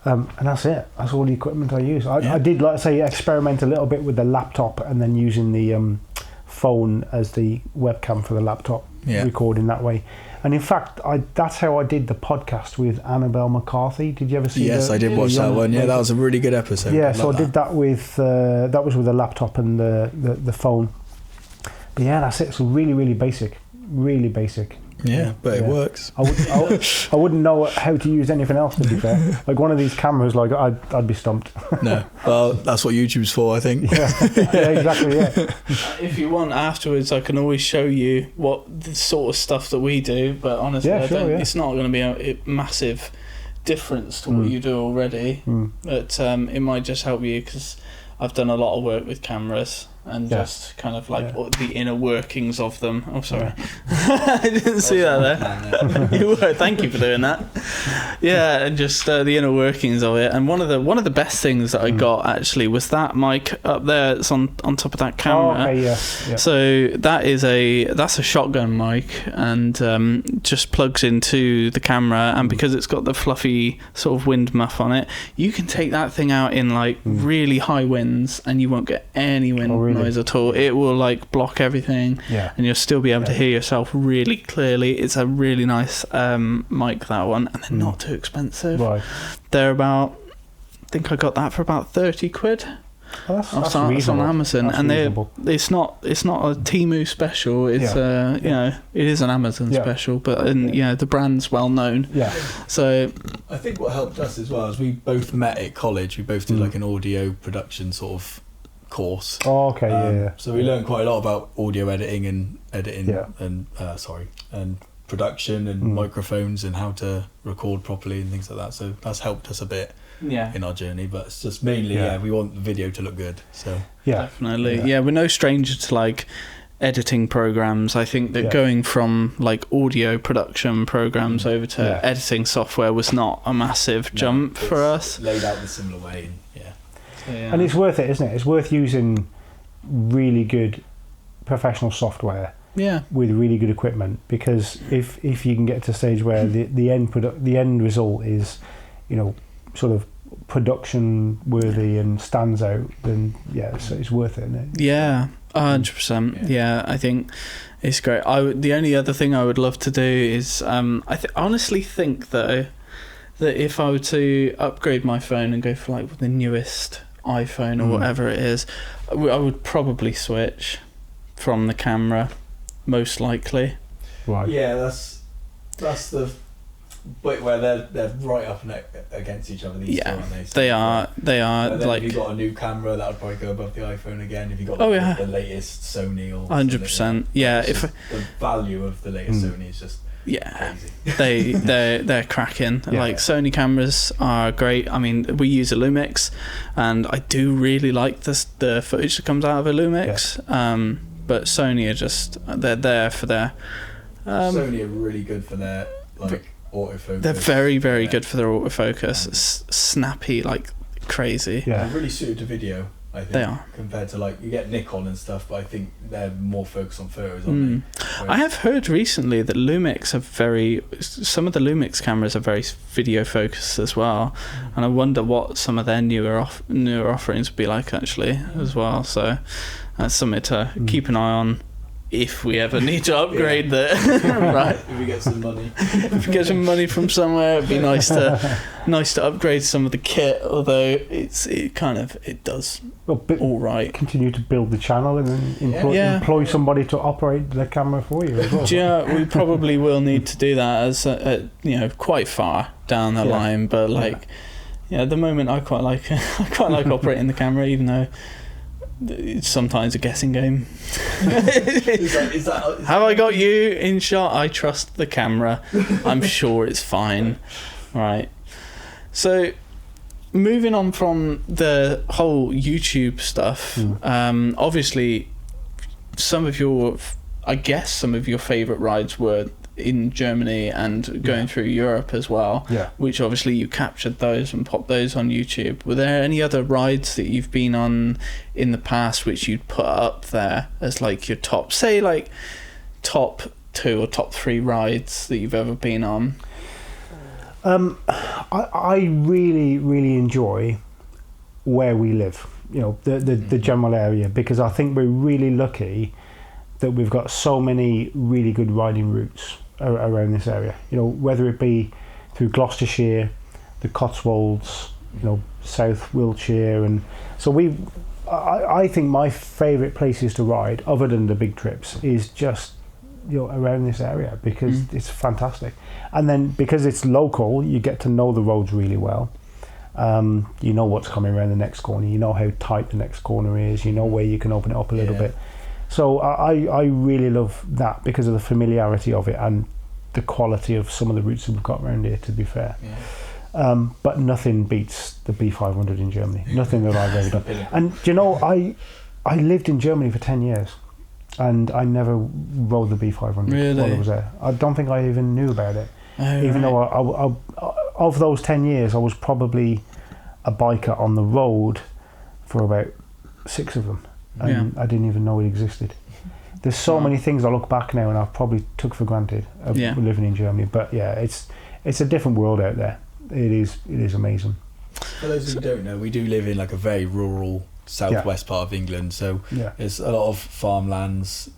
And that's it. That's all the equipment I use. I did, like I say, experiment a little bit with the laptop, and then using the phone as the webcam for the laptop, recording that way. And in fact, that's how I did the podcast with Annabelle McCarthy. Did you ever see? Yes, I did watch that one. Yeah, that was a really good episode. Yeah, so I did that with that was with the laptop and the phone. But yeah, that's it. So really, really basic. Really basic. Yeah, but it works. I wouldn't know how to use anything else, to be fair. Like one of these cameras, like I'd be stumped. No, well, that's what YouTube's for, I think. Exactly. If you want afterwards, I can always show you what the sort of stuff that we do. But honestly, it's not going to be a massive difference to what you do already. But it might just help you, because I've done a lot of work with cameras. And just kind of like the inner workings of them. Oh, sorry. I didn't see that there. You were. Thank you for doing that. Yeah, and just the inner workings of it. And one of the best things that I got actually was that mic up there. It's on top of that camera. Oh, okay, So that's a shotgun mic, and just plugs into the camera. And because it's got the fluffy sort of wind muff on it, you can take that thing out in like really high winds, and you won't get any wind noise at all. It will like block everything, and you'll still be able to hear yourself really clearly. It's a really nice mic, that one, and they're not too expensive. They're about, I think I got that for about 30 quid. That's on Amazon, that's and reasonable. It's not a Temu special. It's it is an Amazon special, but the brand's well known. So I think what helped us as well is we both met at college. We both did like an audio production sort of course. So we learned quite a lot about audio editing and production and microphones and how to record properly and things like that. So that's helped us a bit in our journey. But it's just mainly we want the video to look good. So definitely, we're no stranger to like editing programs. I think that going from like audio production programs over to editing software was not a massive jump for us. Laid out in a similar way. And it's worth it, isn't it? It's worth using really good professional software with really good equipment, because if you can get to a stage where the end result is, sort of production worthy and stands out, then so it's worth it, isn't it? 100%. I think it's great. The only other thing I would love to do is I honestly think though that if I were to upgrade my phone and go for like the newest iPhone or whatever it is, I would probably switch from the camera, most likely. Yeah, that's the bit where they're right up against each other. These two, aren't they? So they are. Like, if you got a new camera, that would probably go above the iPhone again. If you got the latest Sony or 100%. Yeah, if the value of the latest Sony is just crazy. they're cracking. Like Sony cameras are great. I mean, we use a Lumix, and I do really like the footage that comes out of a Lumix. But Sony are just they're there for their. Sony are really good for their autofocus. They're very, very good for their autofocus. It's snappy like crazy. They're really suited to video, I think. They are. Compared to like, you get Nikon and stuff, but I think they're more focused on photos, aren't they? I have heard recently that some of the Lumix cameras are very video focused as well, and I wonder what some of their newer offerings would be like actually as well. So that's something to keep an eye on. if we ever need to upgrade right? If we get some money. If we get some money from somewhere, it'd be nice to upgrade some of the kit. Although it does all right. Continue to build the channel and then employ somebody to operate the camera for you as well. Yeah, we probably will need to do that as quite far down the line. But at the moment, I quite like operating the camera, even though it's sometimes a guessing game. Have I got you in shot? I trust the camera. I'm sure it's fine. Right. So, moving on from the whole YouTube stuff, obviously, some of your favourite rides were in Germany and going through Europe as well, which obviously you captured those and popped those on YouTube. Were there any other rides that you've been on in the past which you'd put up there as like your top 2 or top 3 rides that you've ever been on? I really, really enjoy where we live, the general area, because I think we're really lucky that we've got so many really good riding routes around this area, whether it be through Gloucestershire, the Cotswolds, South Wiltshire, and so I think my favourite places to ride, other than the big trips, is just around this area, because it's fantastic. And then because it's local, you get to know the roads really well. You know what's coming around the next corner, you know how tight the next corner is, you know where you can open it up a little bit. So I really love that because of the familiarity of it and the quality of some of the routes that we've got around here, to be fair. But nothing beats the B500 in Germany. Nothing that I've ever done. And I lived in Germany for 10 years and I never rode the B500 while I was there. I don't think I even knew about it. Even though I of those 10 years, I was probably a biker on the road for about 6 of them. And I didn't even know it existed. There's so many things I look back now and I probably took for granted of living in Germany. But it's a different world out there. It is amazing. For those who don't know, we do live in like a very rural southwest part of England. So there's a lot of farmlands.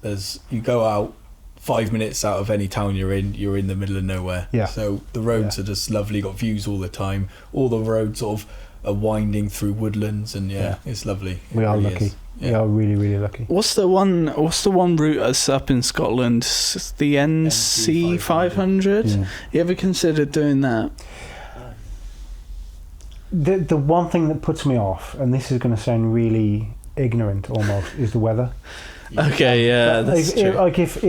You go out 5 minutes out of any town you're in the middle of nowhere. So the roads are just lovely. Got views all the time. All the roads sort of are winding through woodlands, and it's lovely. We are lucky. We are really, really lucky. What's the one route that's up in Scotland? The NC 500. You ever considered doing that? The one thing that puts me off, and this is going to sound really ignorant almost, is the weather. Okay, that's true. Like if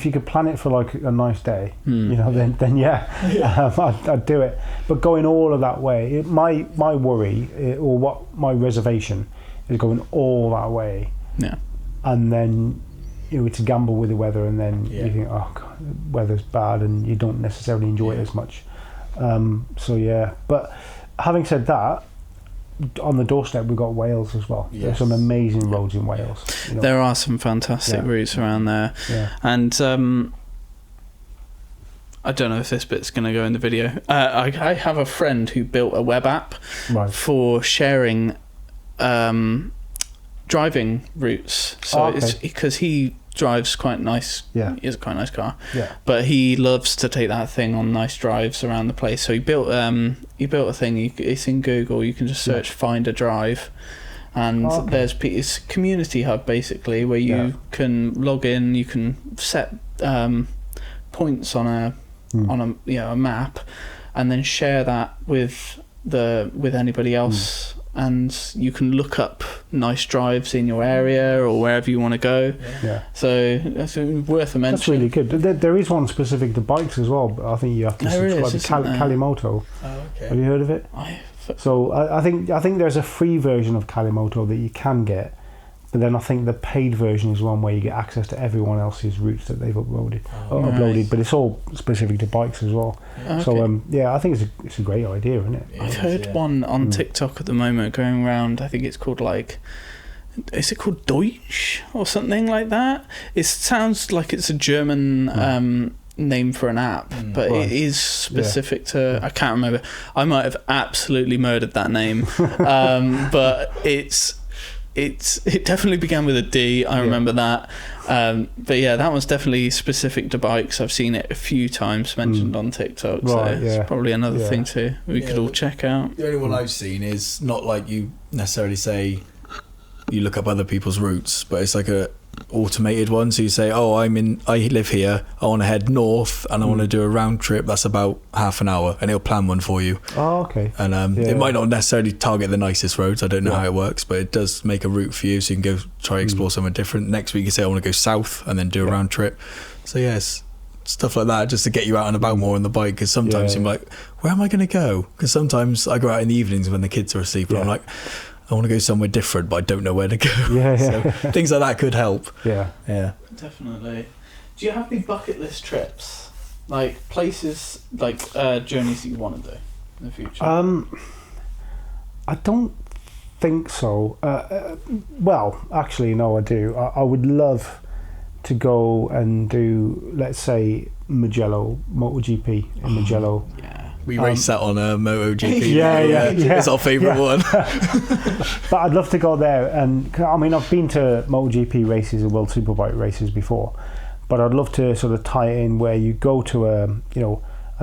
you could plan it for like a nice day, then I'd do it. But going all of that way, my worry or what my reservation is going all that way, and then it's a gamble with the weather, and then you think, oh God, the weather's bad, and you don't necessarily enjoy it as much. But having said that, on the doorstep we've got Wales as well. There's some amazing roads in Wales. There are some fantastic routes around there, and I don't know if this bit's going to go in the video. I have a friend who built a web app for sharing driving routes. So it's because he drives quite nice. He has a quite nice car. But he loves to take that thing on nice drives around the place. So he built a thing. It's in Google. You can just search "Find a Drive," and there's it's a community hub basically where you can log in. You can set points on a map, and then share that with anybody else. And you can look up nice drives in your area or wherever you want to go. So that's worth a mention. That's really good. There is one specific to bikes as well, but I think you have to subscribe to Calimoto. Have you heard of it? So I think there's a free version of Calimoto that you can get, but then I think the paid version is one where you get access to everyone else's routes that they've uploaded. But it's all specific to bikes as well. So I think it's a great idea, isn't it? I've heard one on TikTok at the moment going around. I think it's called is it called Deutsch or something like that? It sounds like it's a German name for an app, but it is specific to I can't remember. I might have absolutely murdered that name, but it's it definitely began with a D. I remember that. But yeah, that was definitely specific to bikes. I've seen it a few times mentioned on TikTok. Right, so it's probably another thing too we could all check out. The only one I've seen is not like you necessarily say you look up other people's routes, but it's like a automated one. So you say, I live here, I want to head north and I want to do a round trip that's about half an hour, and it'll plan one for you. Okay. And it might not necessarily target the nicest roads, I don't know how it works, but it does make a route for you, so you can go try explore somewhere different. Next week you say I want to go south and then do a round trip. So yes, stuff like that, just to get you out and about more on the bike, because sometimes you're like, where am I going to go? Because sometimes I go out in the evenings when the kids are asleep and I'm like, I want to go somewhere different, but I don't know where to go. So things like that could help. Yeah. Definitely. Do you have any bucket list trips? Like places, like journeys that you want to do in the future? I don't think so. Well, actually, no, I do. I would love to go and do, let's say, Mugello, MotoGP in Mugello. We raced that on a MotoGP. It's our favourite one. But I'd love to go there, and I mean, I've been to MotoGP races and World Superbike races before, but I'd love to sort of tie it in where you go to a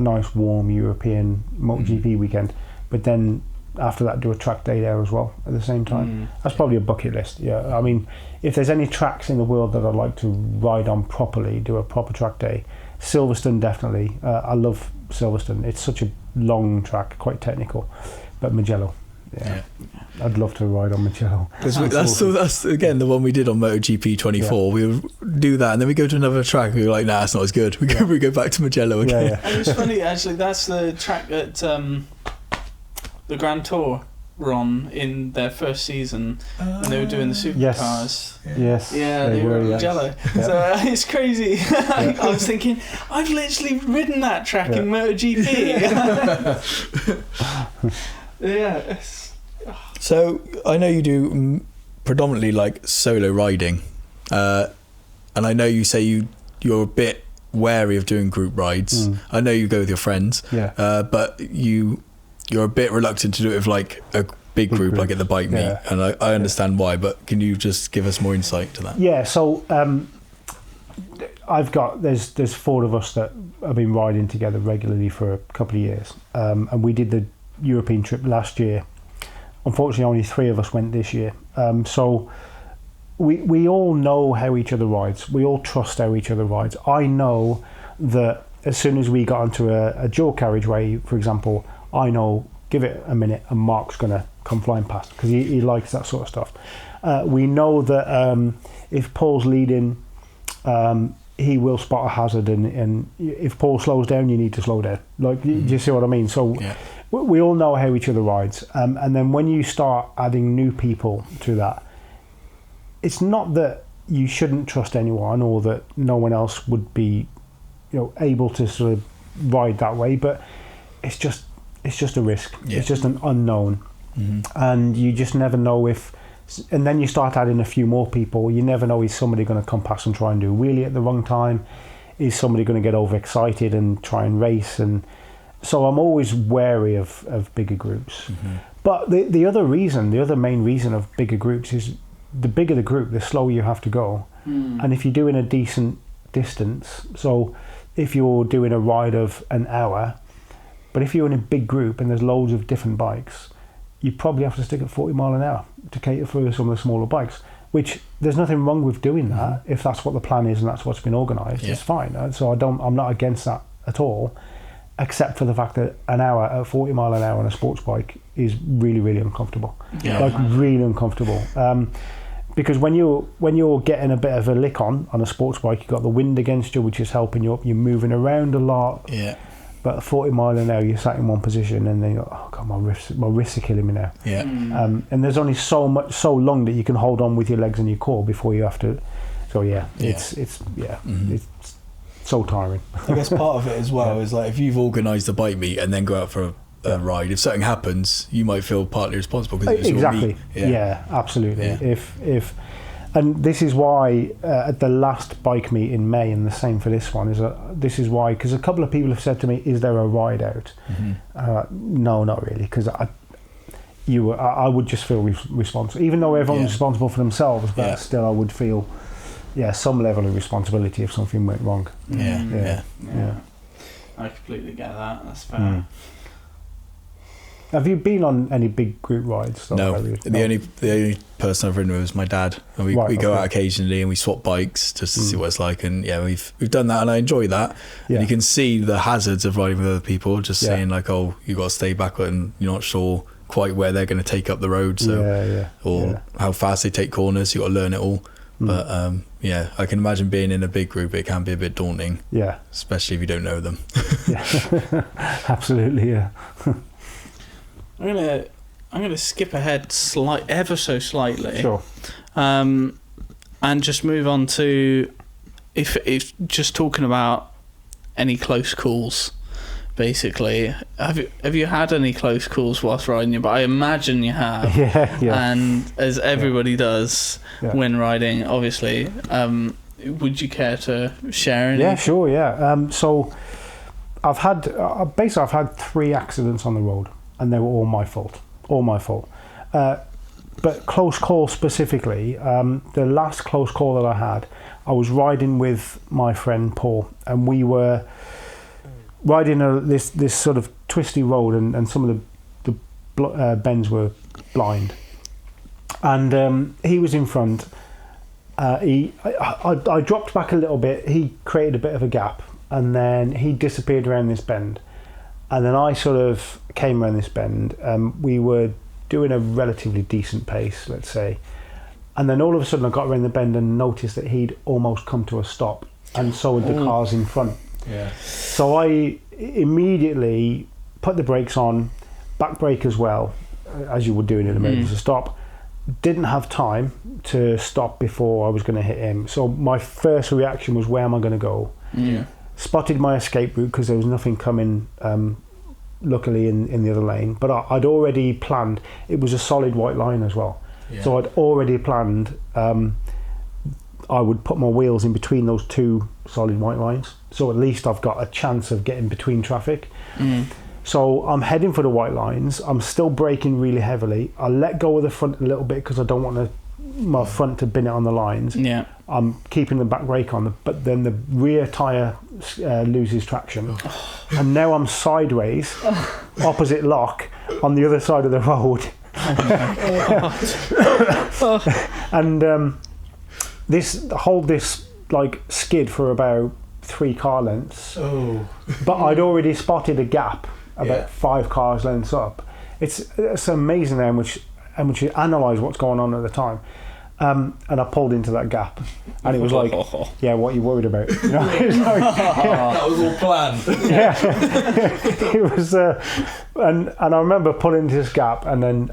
nice warm European MotoGP weekend, but then after that do a track day there as well at the same time. That's probably a bucket list. I mean, if there's any tracks in the world that I'd like to ride on properly, do a proper track day, Silverstone definitely. I love Silverstone. It's such a long track, quite technical, but Mugello. I'd love to ride on Mugello. That's again the one we did on MotoGP 24. We would do that, and then we go to another track. We were like, nah, it's not as good. We go back to Mugello again. And it's funny, actually. That's the track that the Grand Tour were on in their first season when they were doing the supercars. They were Mugello. So it's crazy. I was thinking, I've literally ridden that track in MotoGP. So I know you do predominantly like solo riding, and I know you say you're a bit wary of doing group rides. I know you go with your friends, but you're a bit reluctant to do it with like a big group like at the bike meet, and I understand why, but can you just give us more insight to that? So there's 4 of us that have been riding together regularly for a couple of years, and we did the European trip last year. Unfortunately, only 3 of us went this year, so we all know how each other rides. We all trust how each other rides. I know that as soon as we got onto a dual carriageway, for example, I know, give it a minute and Mark's going to come flying past, because he likes that sort of stuff. We know that if Paul's leading, he will spot a hazard, and if Paul slows down, you need to slow down. Like, do you see what I mean? So we all know how each other rides, and then when you start adding new people to that, it's not that you shouldn't trust anyone or that no one else would be, able to sort of ride that way, but it's just a risk. It's just an unknown, and you just never know if. And then you start adding a few more people. You never know, is somebody going to come past and try and do a wheelie at the wrong time? Is somebody going to get overexcited and try and race? And so I'm always wary of bigger groups. But the other main reason of bigger groups is the bigger the group, the slower you have to go. And if you're doing a decent distance, so if you're doing a ride of an hour, but if you're in a big group and there's loads of different bikes, you probably have to stick at 40 mile an hour to cater for some of the smaller bikes, which there's nothing wrong with doing that. If that's what the plan is and that's what's been organised, it's fine. So I'm not against that at all, except for the fact that an hour at 40 mile an hour on a sports bike is really, really uncomfortable. Really uncomfortable. Because when you're getting a bit of a lick on a sports bike, you've got the wind against you, which is helping you up. You're moving around a lot. But at 40 mile an hour, you're sat in one position, and then you're like, oh god, my wrists are killing me now. And there's only so long that you can hold on with your legs and your core before you have to. So it's so tiring. I guess part of it as well is like, if you've organised a bike meet and then go out for a ride, if something happens, you might feel partly responsible because it's your meet. Absolutely. If and this is why at the last bike meet in May, and the same for this one, this is why, because a couple of people have said to me, is there a ride out? No, not really, because I would just feel responsible, even though everyone's responsible for themselves, but still I would feel some level of responsibility if something went wrong. Yeah. I completely get that. That's fair. Have you been on any big group rides? No. The only person I've ridden with is my dad, and we go out occasionally and we swap bikes just to see what it's like. And we've done that, and I enjoy that. And you can see the hazards of riding with other people, just saying like, oh, you got to stay back, and you're not sure quite where they're going to take up the road, or how fast they take corners. You got to learn it all. But I can imagine being in a big group, it can be a bit daunting. Yeah, especially if you don't know them. Absolutely. Yeah. I'm gonna skip ahead ever so slightly. Sure. And just move on to if just talking about any close calls. Basically, have you had any close calls whilst riding your bike? I imagine you have. Yeah. And as everybody does when riding, obviously, would you care to share any? Yeah, sure. Yeah. So I've had 3 accidents on the road, and they were all my fault. But close call specifically, the last close call that I had, I was riding with my friend Paul, and we were riding this sort of twisty road, and some of the bends were blind, and he was in front. I dropped back a little bit. He created a bit of a gap, and then he disappeared around this bend, and then I sort of came around this bend. We were doing a relatively decent pace, let's say, and then all of a sudden I got around the bend and noticed that he'd almost come to a stop, and so had the cars in front. Yeah. So I immediately put the brakes on, back brake as well, as you would do in an emergency stop. Didn't have time to stop before I was going to hit him. So my first reaction was, where am I going to go? Yeah. Spotted my escape route because there was nothing coming, luckily, in the other lane. But I'd already planned. It was a solid white line as well. Yeah. So I'd already planned I would put my wheels in between those 2 solid white lines. So at least I've got a chance of getting between traffic. So I'm heading for the white lines. I'm still braking really heavily. I let go of the front a little bit because I don't want my front to bin it on the lines. Yeah. I'm keeping the back brake on, but then the rear tyre loses traction. And now I'm sideways, opposite lock, on the other side of the road. And this like skid for about 3 car lengths. But I'd already spotted a gap about 5 cars lengths up. It's amazing how much you analyse what's going on at the time. And I pulled into that gap, and it was like, what are you worried about? You know, that was all planned. It was, and I remember pulling into this gap, and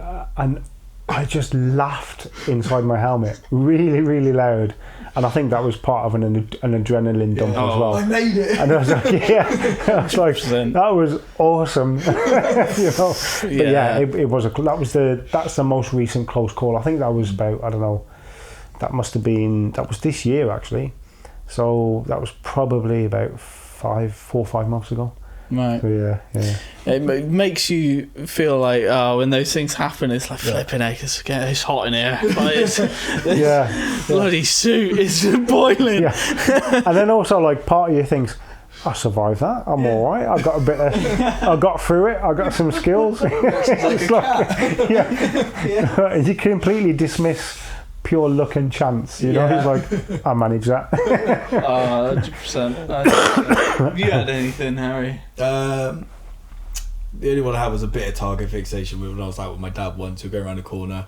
I just laughed inside my helmet, really, really loud. And I think that was part of an adrenaline dump as well. I made it. And I was like, I was like, that was awesome. You know. But it was that's the most recent close call. I think that was about, I don't know, that was this year actually. So that was probably about 4 or 5 months ago. Right. So It makes you feel like, when those things happen, it's like flipping heck, it's hot in here. Like bloody suit is boiling. And then also, like, part of you thinks, I survived that. I'm all right. I got through it. I got some skills. It's like, you completely dismiss pure luck and chance, you know. He's like, I manage that. 100%. Have you had anything, Harry? The only one I had was a bit of target fixation when I was out with my dad once. We go around a corner.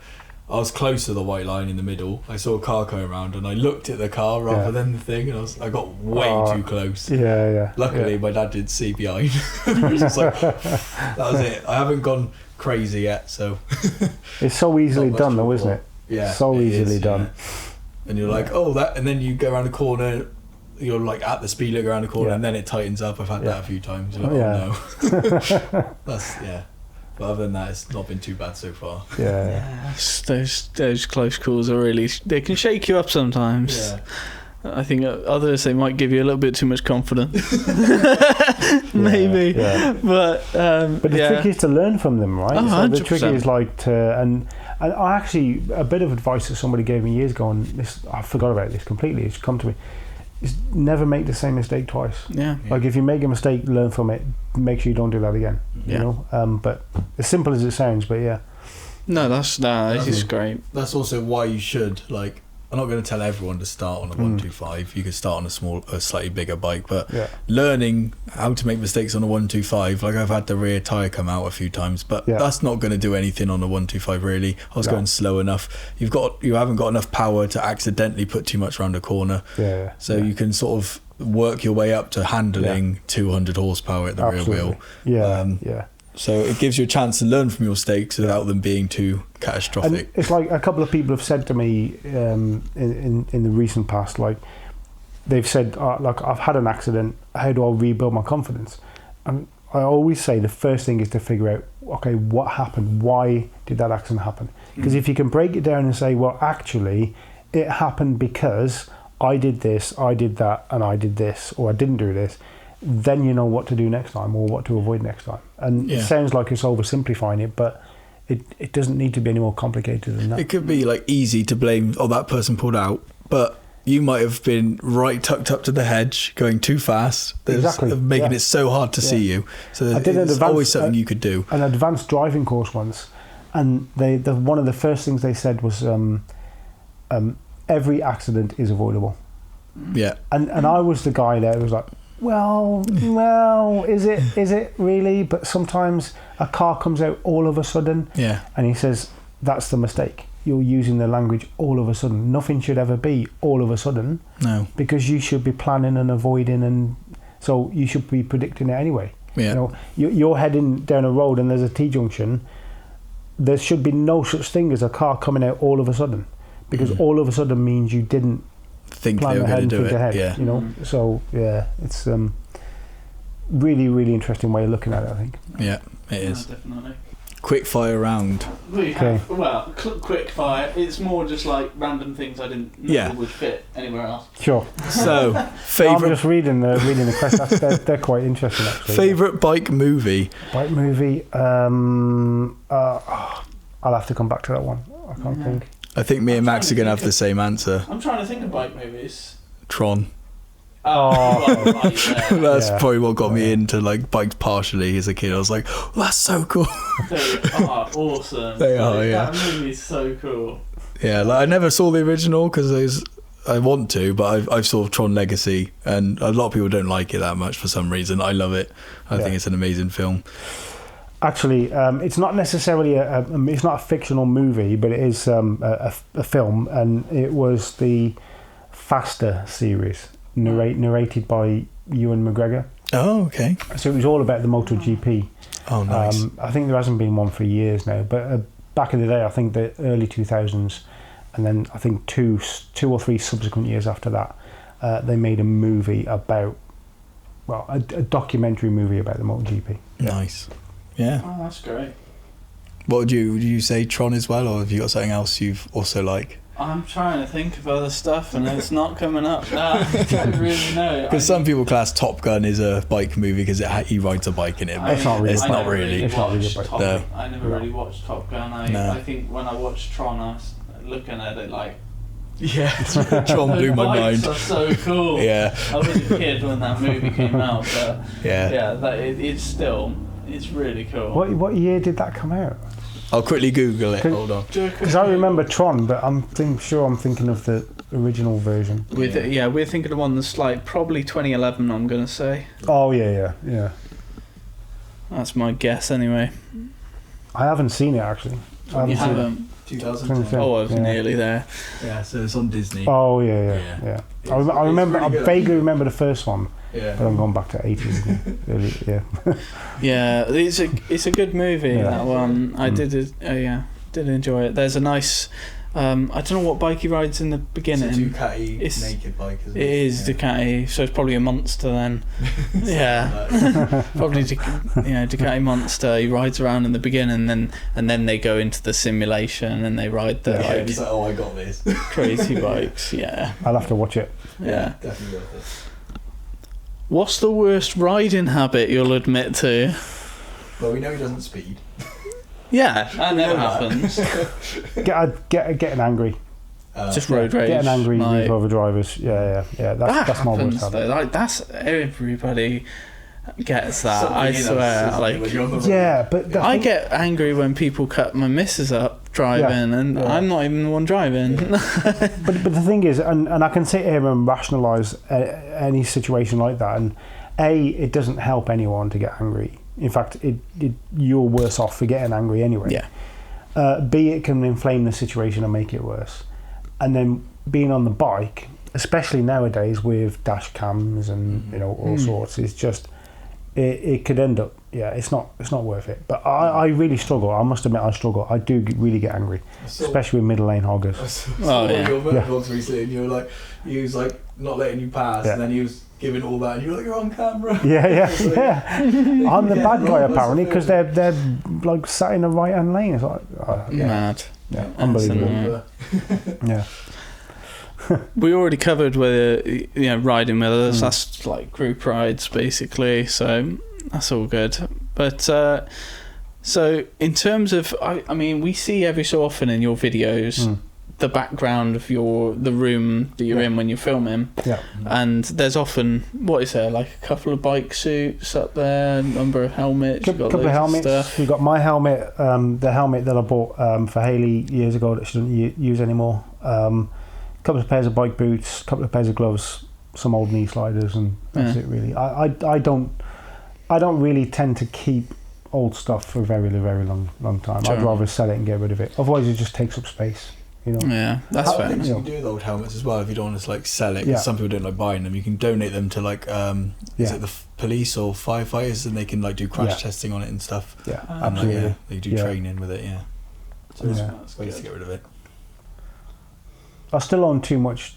I was close to the white line in the middle. I saw a car coming around, and I looked at the car rather than the thing, and I got way too close. Luckily, my dad didn't see behind. It was just like, that was it. I haven't gone crazy yet, so it's so easily done, though, isn't it? Yeah, so easily done. And you're like, and then you go around the corner, you're like at the speed limit around the corner, and then it tightens up. I've had that a few times. You're like, no. But other than that, it's not been too bad so far. Those close calls are really, they can shake you up sometimes. I think others, they might give you a little bit too much confidence. Maybe. Yeah. But the trick is to learn from them, right? Oh, so the 100%. trick is like to, and I actually, a bit of advice that somebody gave me years ago, and this, I forgot about this completely, it's come to me, is never make the same mistake twice. Yeah. Like if you make a mistake, learn from it, make sure you don't do that again. Yeah. You know, but as simple as it sounds, but yeah. No, this is great. That's also why you should, like, I'm not going to tell everyone to start on a 125. You could start on a slightly bigger bike, but learning how to make mistakes on a 125, like I've had the rear tyre come out a few times, but that's not going to do anything on a 125 really. I was going slow enough. You haven't got enough power to accidentally put too much around a corner. So you can sort of work your way up to handling 200 horsepower at the rear wheel. So it gives you a chance to learn from your mistakes without them being too catastrophic. And it's like a couple of people have said to me in the recent past, like they've said, like I've had an accident, how do I rebuild my confidence? And I always say the first thing is to figure out, okay, what happened? Why did that accident happen? Because if you can break it down and say, well, actually, it happened because I did this, I did that, and I did this, or I didn't do this, then you know what to do next time or what to avoid next time. And it sounds like it's oversimplifying it, but it doesn't need to be any more complicated than that. It could be like easy to blame, that person pulled out, but you might have been right tucked up to the hedge, going too fast, making it so hard to see you. So there's always something you could do. An advanced driving course once, and one of the first things they said was every accident is avoidable. Yeah. And I was the guy there who was like, well, is it really? But sometimes a car comes out all of a sudden. Yeah. And he says, that's the mistake. You're using the language all of a sudden. Nothing should ever be all of a sudden. No. Because you should be planning and avoiding, and so you should be predicting it anyway. Yeah. You know, you're heading down a road and there's a T-junction. There should be no such thing as a car coming out all of a sudden, because all of a sudden means you didn't think they were going to do it. Ahead, you know. So it's really, really interesting way of looking at it, I think. Yeah, it is. Definitely. Quick fire round. Quick fire. It's more just like random things I didn't know would fit anywhere else. Sure. So, favourite. I'm just reading the questions. They're quite interesting, actually. Favourite bike movie. Bike movie. I'll have to come back to that one. I can't think. I think me and Max are going to have the same answer. I'm trying to think of bike movies. Tron. That's probably what got me into like bikes partially as a kid. I was like, oh, that's so cool. They are awesome. They are, That movie's so cool. Yeah, like I never saw the original because I want to, but I've saw Tron Legacy, and a lot of people don't like it that much for some reason. I love it. I think it's an amazing film. Actually, it's not necessarily it's not a fictional movie, but it is a film, and it was the Faster series, narrated by Ewan McGregor. Oh, okay. So it was all about the MotoGP. Oh, nice. I think there hasn't been one for years now, but back in the day, I think the early 2000s, and then I think two or three subsequent years after that, they made a movie about, a documentary movie about the MotoGP. Nice. Yeah. Oh, that's great. What would you say, Tron as well, or have you got something else you've also like? I'm trying to think of other stuff and it's not coming up. I don't really know. Because some people class Top Gun as a bike movie because he rides a bike in it. It's not really. It's not really. I never really watched Top Gun. I think when I watched Tron, I was looking at it like, Tron blew my mind. Bikes are so cool. Yeah. I was a kid when that movie came out, but it's really cool. What year did that come out? I'll quickly Google it. Hold on. Because I remember Tron, but I'm thinking of the original version. We're thinking of one that's like probably 2011. I'm gonna say. Oh yeah. That's my guess anyway. I haven't seen it actually. You haven't. 2010. Oh, I was nearly there. Yeah, so it's on Disney. Oh yeah. I remember. I vaguely remember the first one. Yeah. But I'm going back to 80s. Yeah, it's a good movie, that one. I did enjoy it. There's a nice I don't know what bike he rides in the beginning. It's a Ducati naked bike, isn't it? It is Ducati, so it's probably a monster then. Yeah. Probably Ducati monster. He rides around in the beginning and then they go into the simulation and they ride the he's like, oh, I got this. Crazy bikes, yeah. I'll have to watch it. Yeah. Definitely worth it. What's the worst riding habit you'll admit to? Well, we know he doesn't speed. Yeah, that never happens. Getting angry. Just road rage. Getting angry like, with other drivers. Yeah. That's my worst habit. Like, that's everybody gets that. Something I in us, swear. isn't it, Like, when you're on the road? Yeah, but I get angry when people cut my missus up driving, and I'm not even the one driving. but the thing is, and I can sit here and rationalise any situation like that, and it doesn't help anyone to get angry. In fact, you're worse off for getting angry anyway. Yeah. B, it can inflame the situation and make it worse. And then being on the bike, especially nowadays with dash cams and all sorts, is just it could end up. Yeah, it's not worth it. But I really struggle. I must admit, I struggle. I do really get angry, especially with middle lane hoggers. I saw one of your motovlogs recently, and you were like, he was like not letting you pass, and then he was giving all that, and you were like, you're on camera. Yeah. I'm the bad guy apparently, because they're like sat in the right hand lane. It's like mad. Yeah, unbelievable. Yeah. We already covered whether riding with others. That's like group rides basically, so that's all good. But so in terms of, I mean, we see every so often in your videos the background of the room that you're in when you're filming, and there's often, what is there, like a couple of bike suits up there, a number of helmets, couple of helmets stuff. You've got my helmet, the helmet that I bought for Hayley years ago that she doesn't use anymore, couple of pairs of bike boots, couple of pairs of gloves, some old knee sliders, and that's it really. I don't really tend to keep old stuff for a very, very long time. Sure. I'd rather sell it and get rid of it. Otherwise it just takes up space. Yeah, that's fair. You can do with old helmets as well if you don't want to like sell it. Cause some people don't like buying them. You can donate them to like is it the police or firefighters, and they can like do crash testing on it and stuff. Yeah, and absolutely. they do training with it. Yeah, so it's ways to get rid of it. I still own too much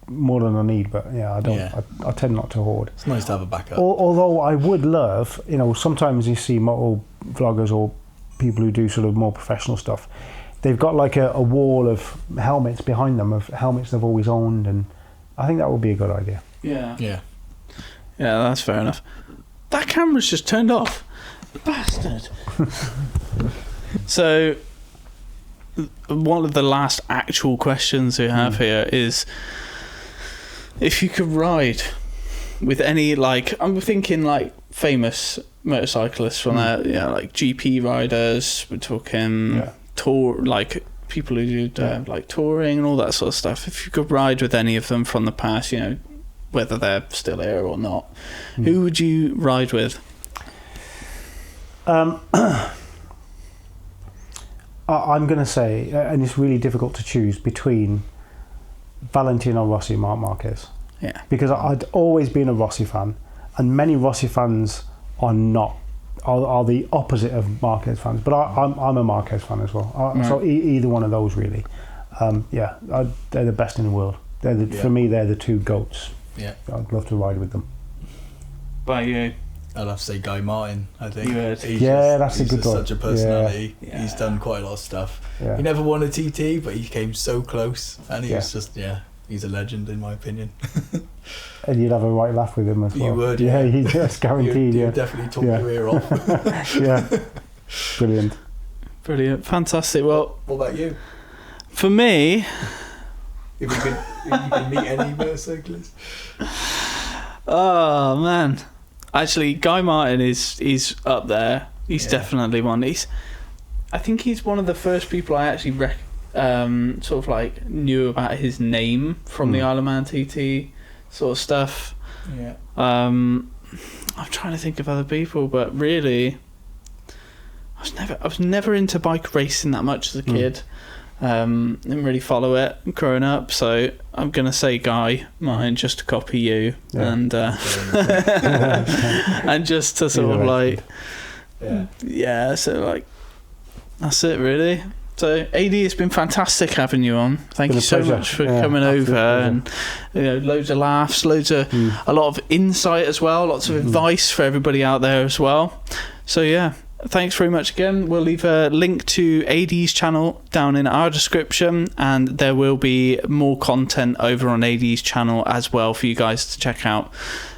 more than I need, but I don't. Yeah. I tend not to hoard. It's nice to have a backup. Although I would love, sometimes you see moto vloggers or people who do sort of more professional stuff. They've got like a wall of helmets behind them, of helmets they've always owned, and I think that would be a good idea. Yeah, that's fair enough. That camera's just turned off. Bastard. So, one of the last actual questions we have here is, if you could ride with any, like, I'm thinking like famous motorcyclists from there, like GP riders, we're talking tour, like people who do like touring and all that sort of stuff. If you could ride with any of them from the past, whether they're still here or not, who would you ride with? I'm going to say, and it's really difficult to choose between Valentino Rossi and Marc Marquez. Yeah. Because I'd always been a Rossi fan, and many Rossi fans are the opposite of Marquez fans. But I'm a Marquez fan as well. So either one of those really. They're the best in the world. For me, they're the two GOATs. Yeah. I'd love to ride with them. By you? I'd have to say Guy Martin, I think. That's a good one. Such a personality. Yeah. He's done quite a lot of stuff. Yeah. He never won a TT, but he came so close, and he was just he's a legend in my opinion. And you'd have a right laugh with him as well. You would, he's just guaranteed. You'd definitely talk your ear off. Brilliant, fantastic. Well, what about you? For me, if you could meet any motorcyclist. Oh man. Actually, Guy Martin is up there. He's definitely one. I think he's one of the first people I actually sort of like knew about his name from the Isle of Man TT sort of stuff. Yeah. I'm trying to think of other people, but really, I was never into bike racing that much as a kid. Didn't really follow it growing up, so I'm gonna say Guy Martin just to copy you and and just to sort of like so like that's it really. So AD, it's been fantastic having you on. Thank you so much for coming over, and loads of laughs, loads of a lot of insight as well, lots of advice for everybody out there as well. So thanks very much again. We'll leave a link to AD's channel down in our description, and there will be more content over on AD's channel as well for you guys to check out.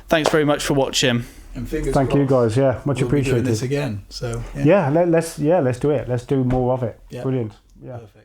Thanks very much for watching. And fingers Thank you guys. Yeah, much we'll appreciated. Be doing this again. So let's do it. Let's do more of it. Yeah. Brilliant. Yeah. Perfect.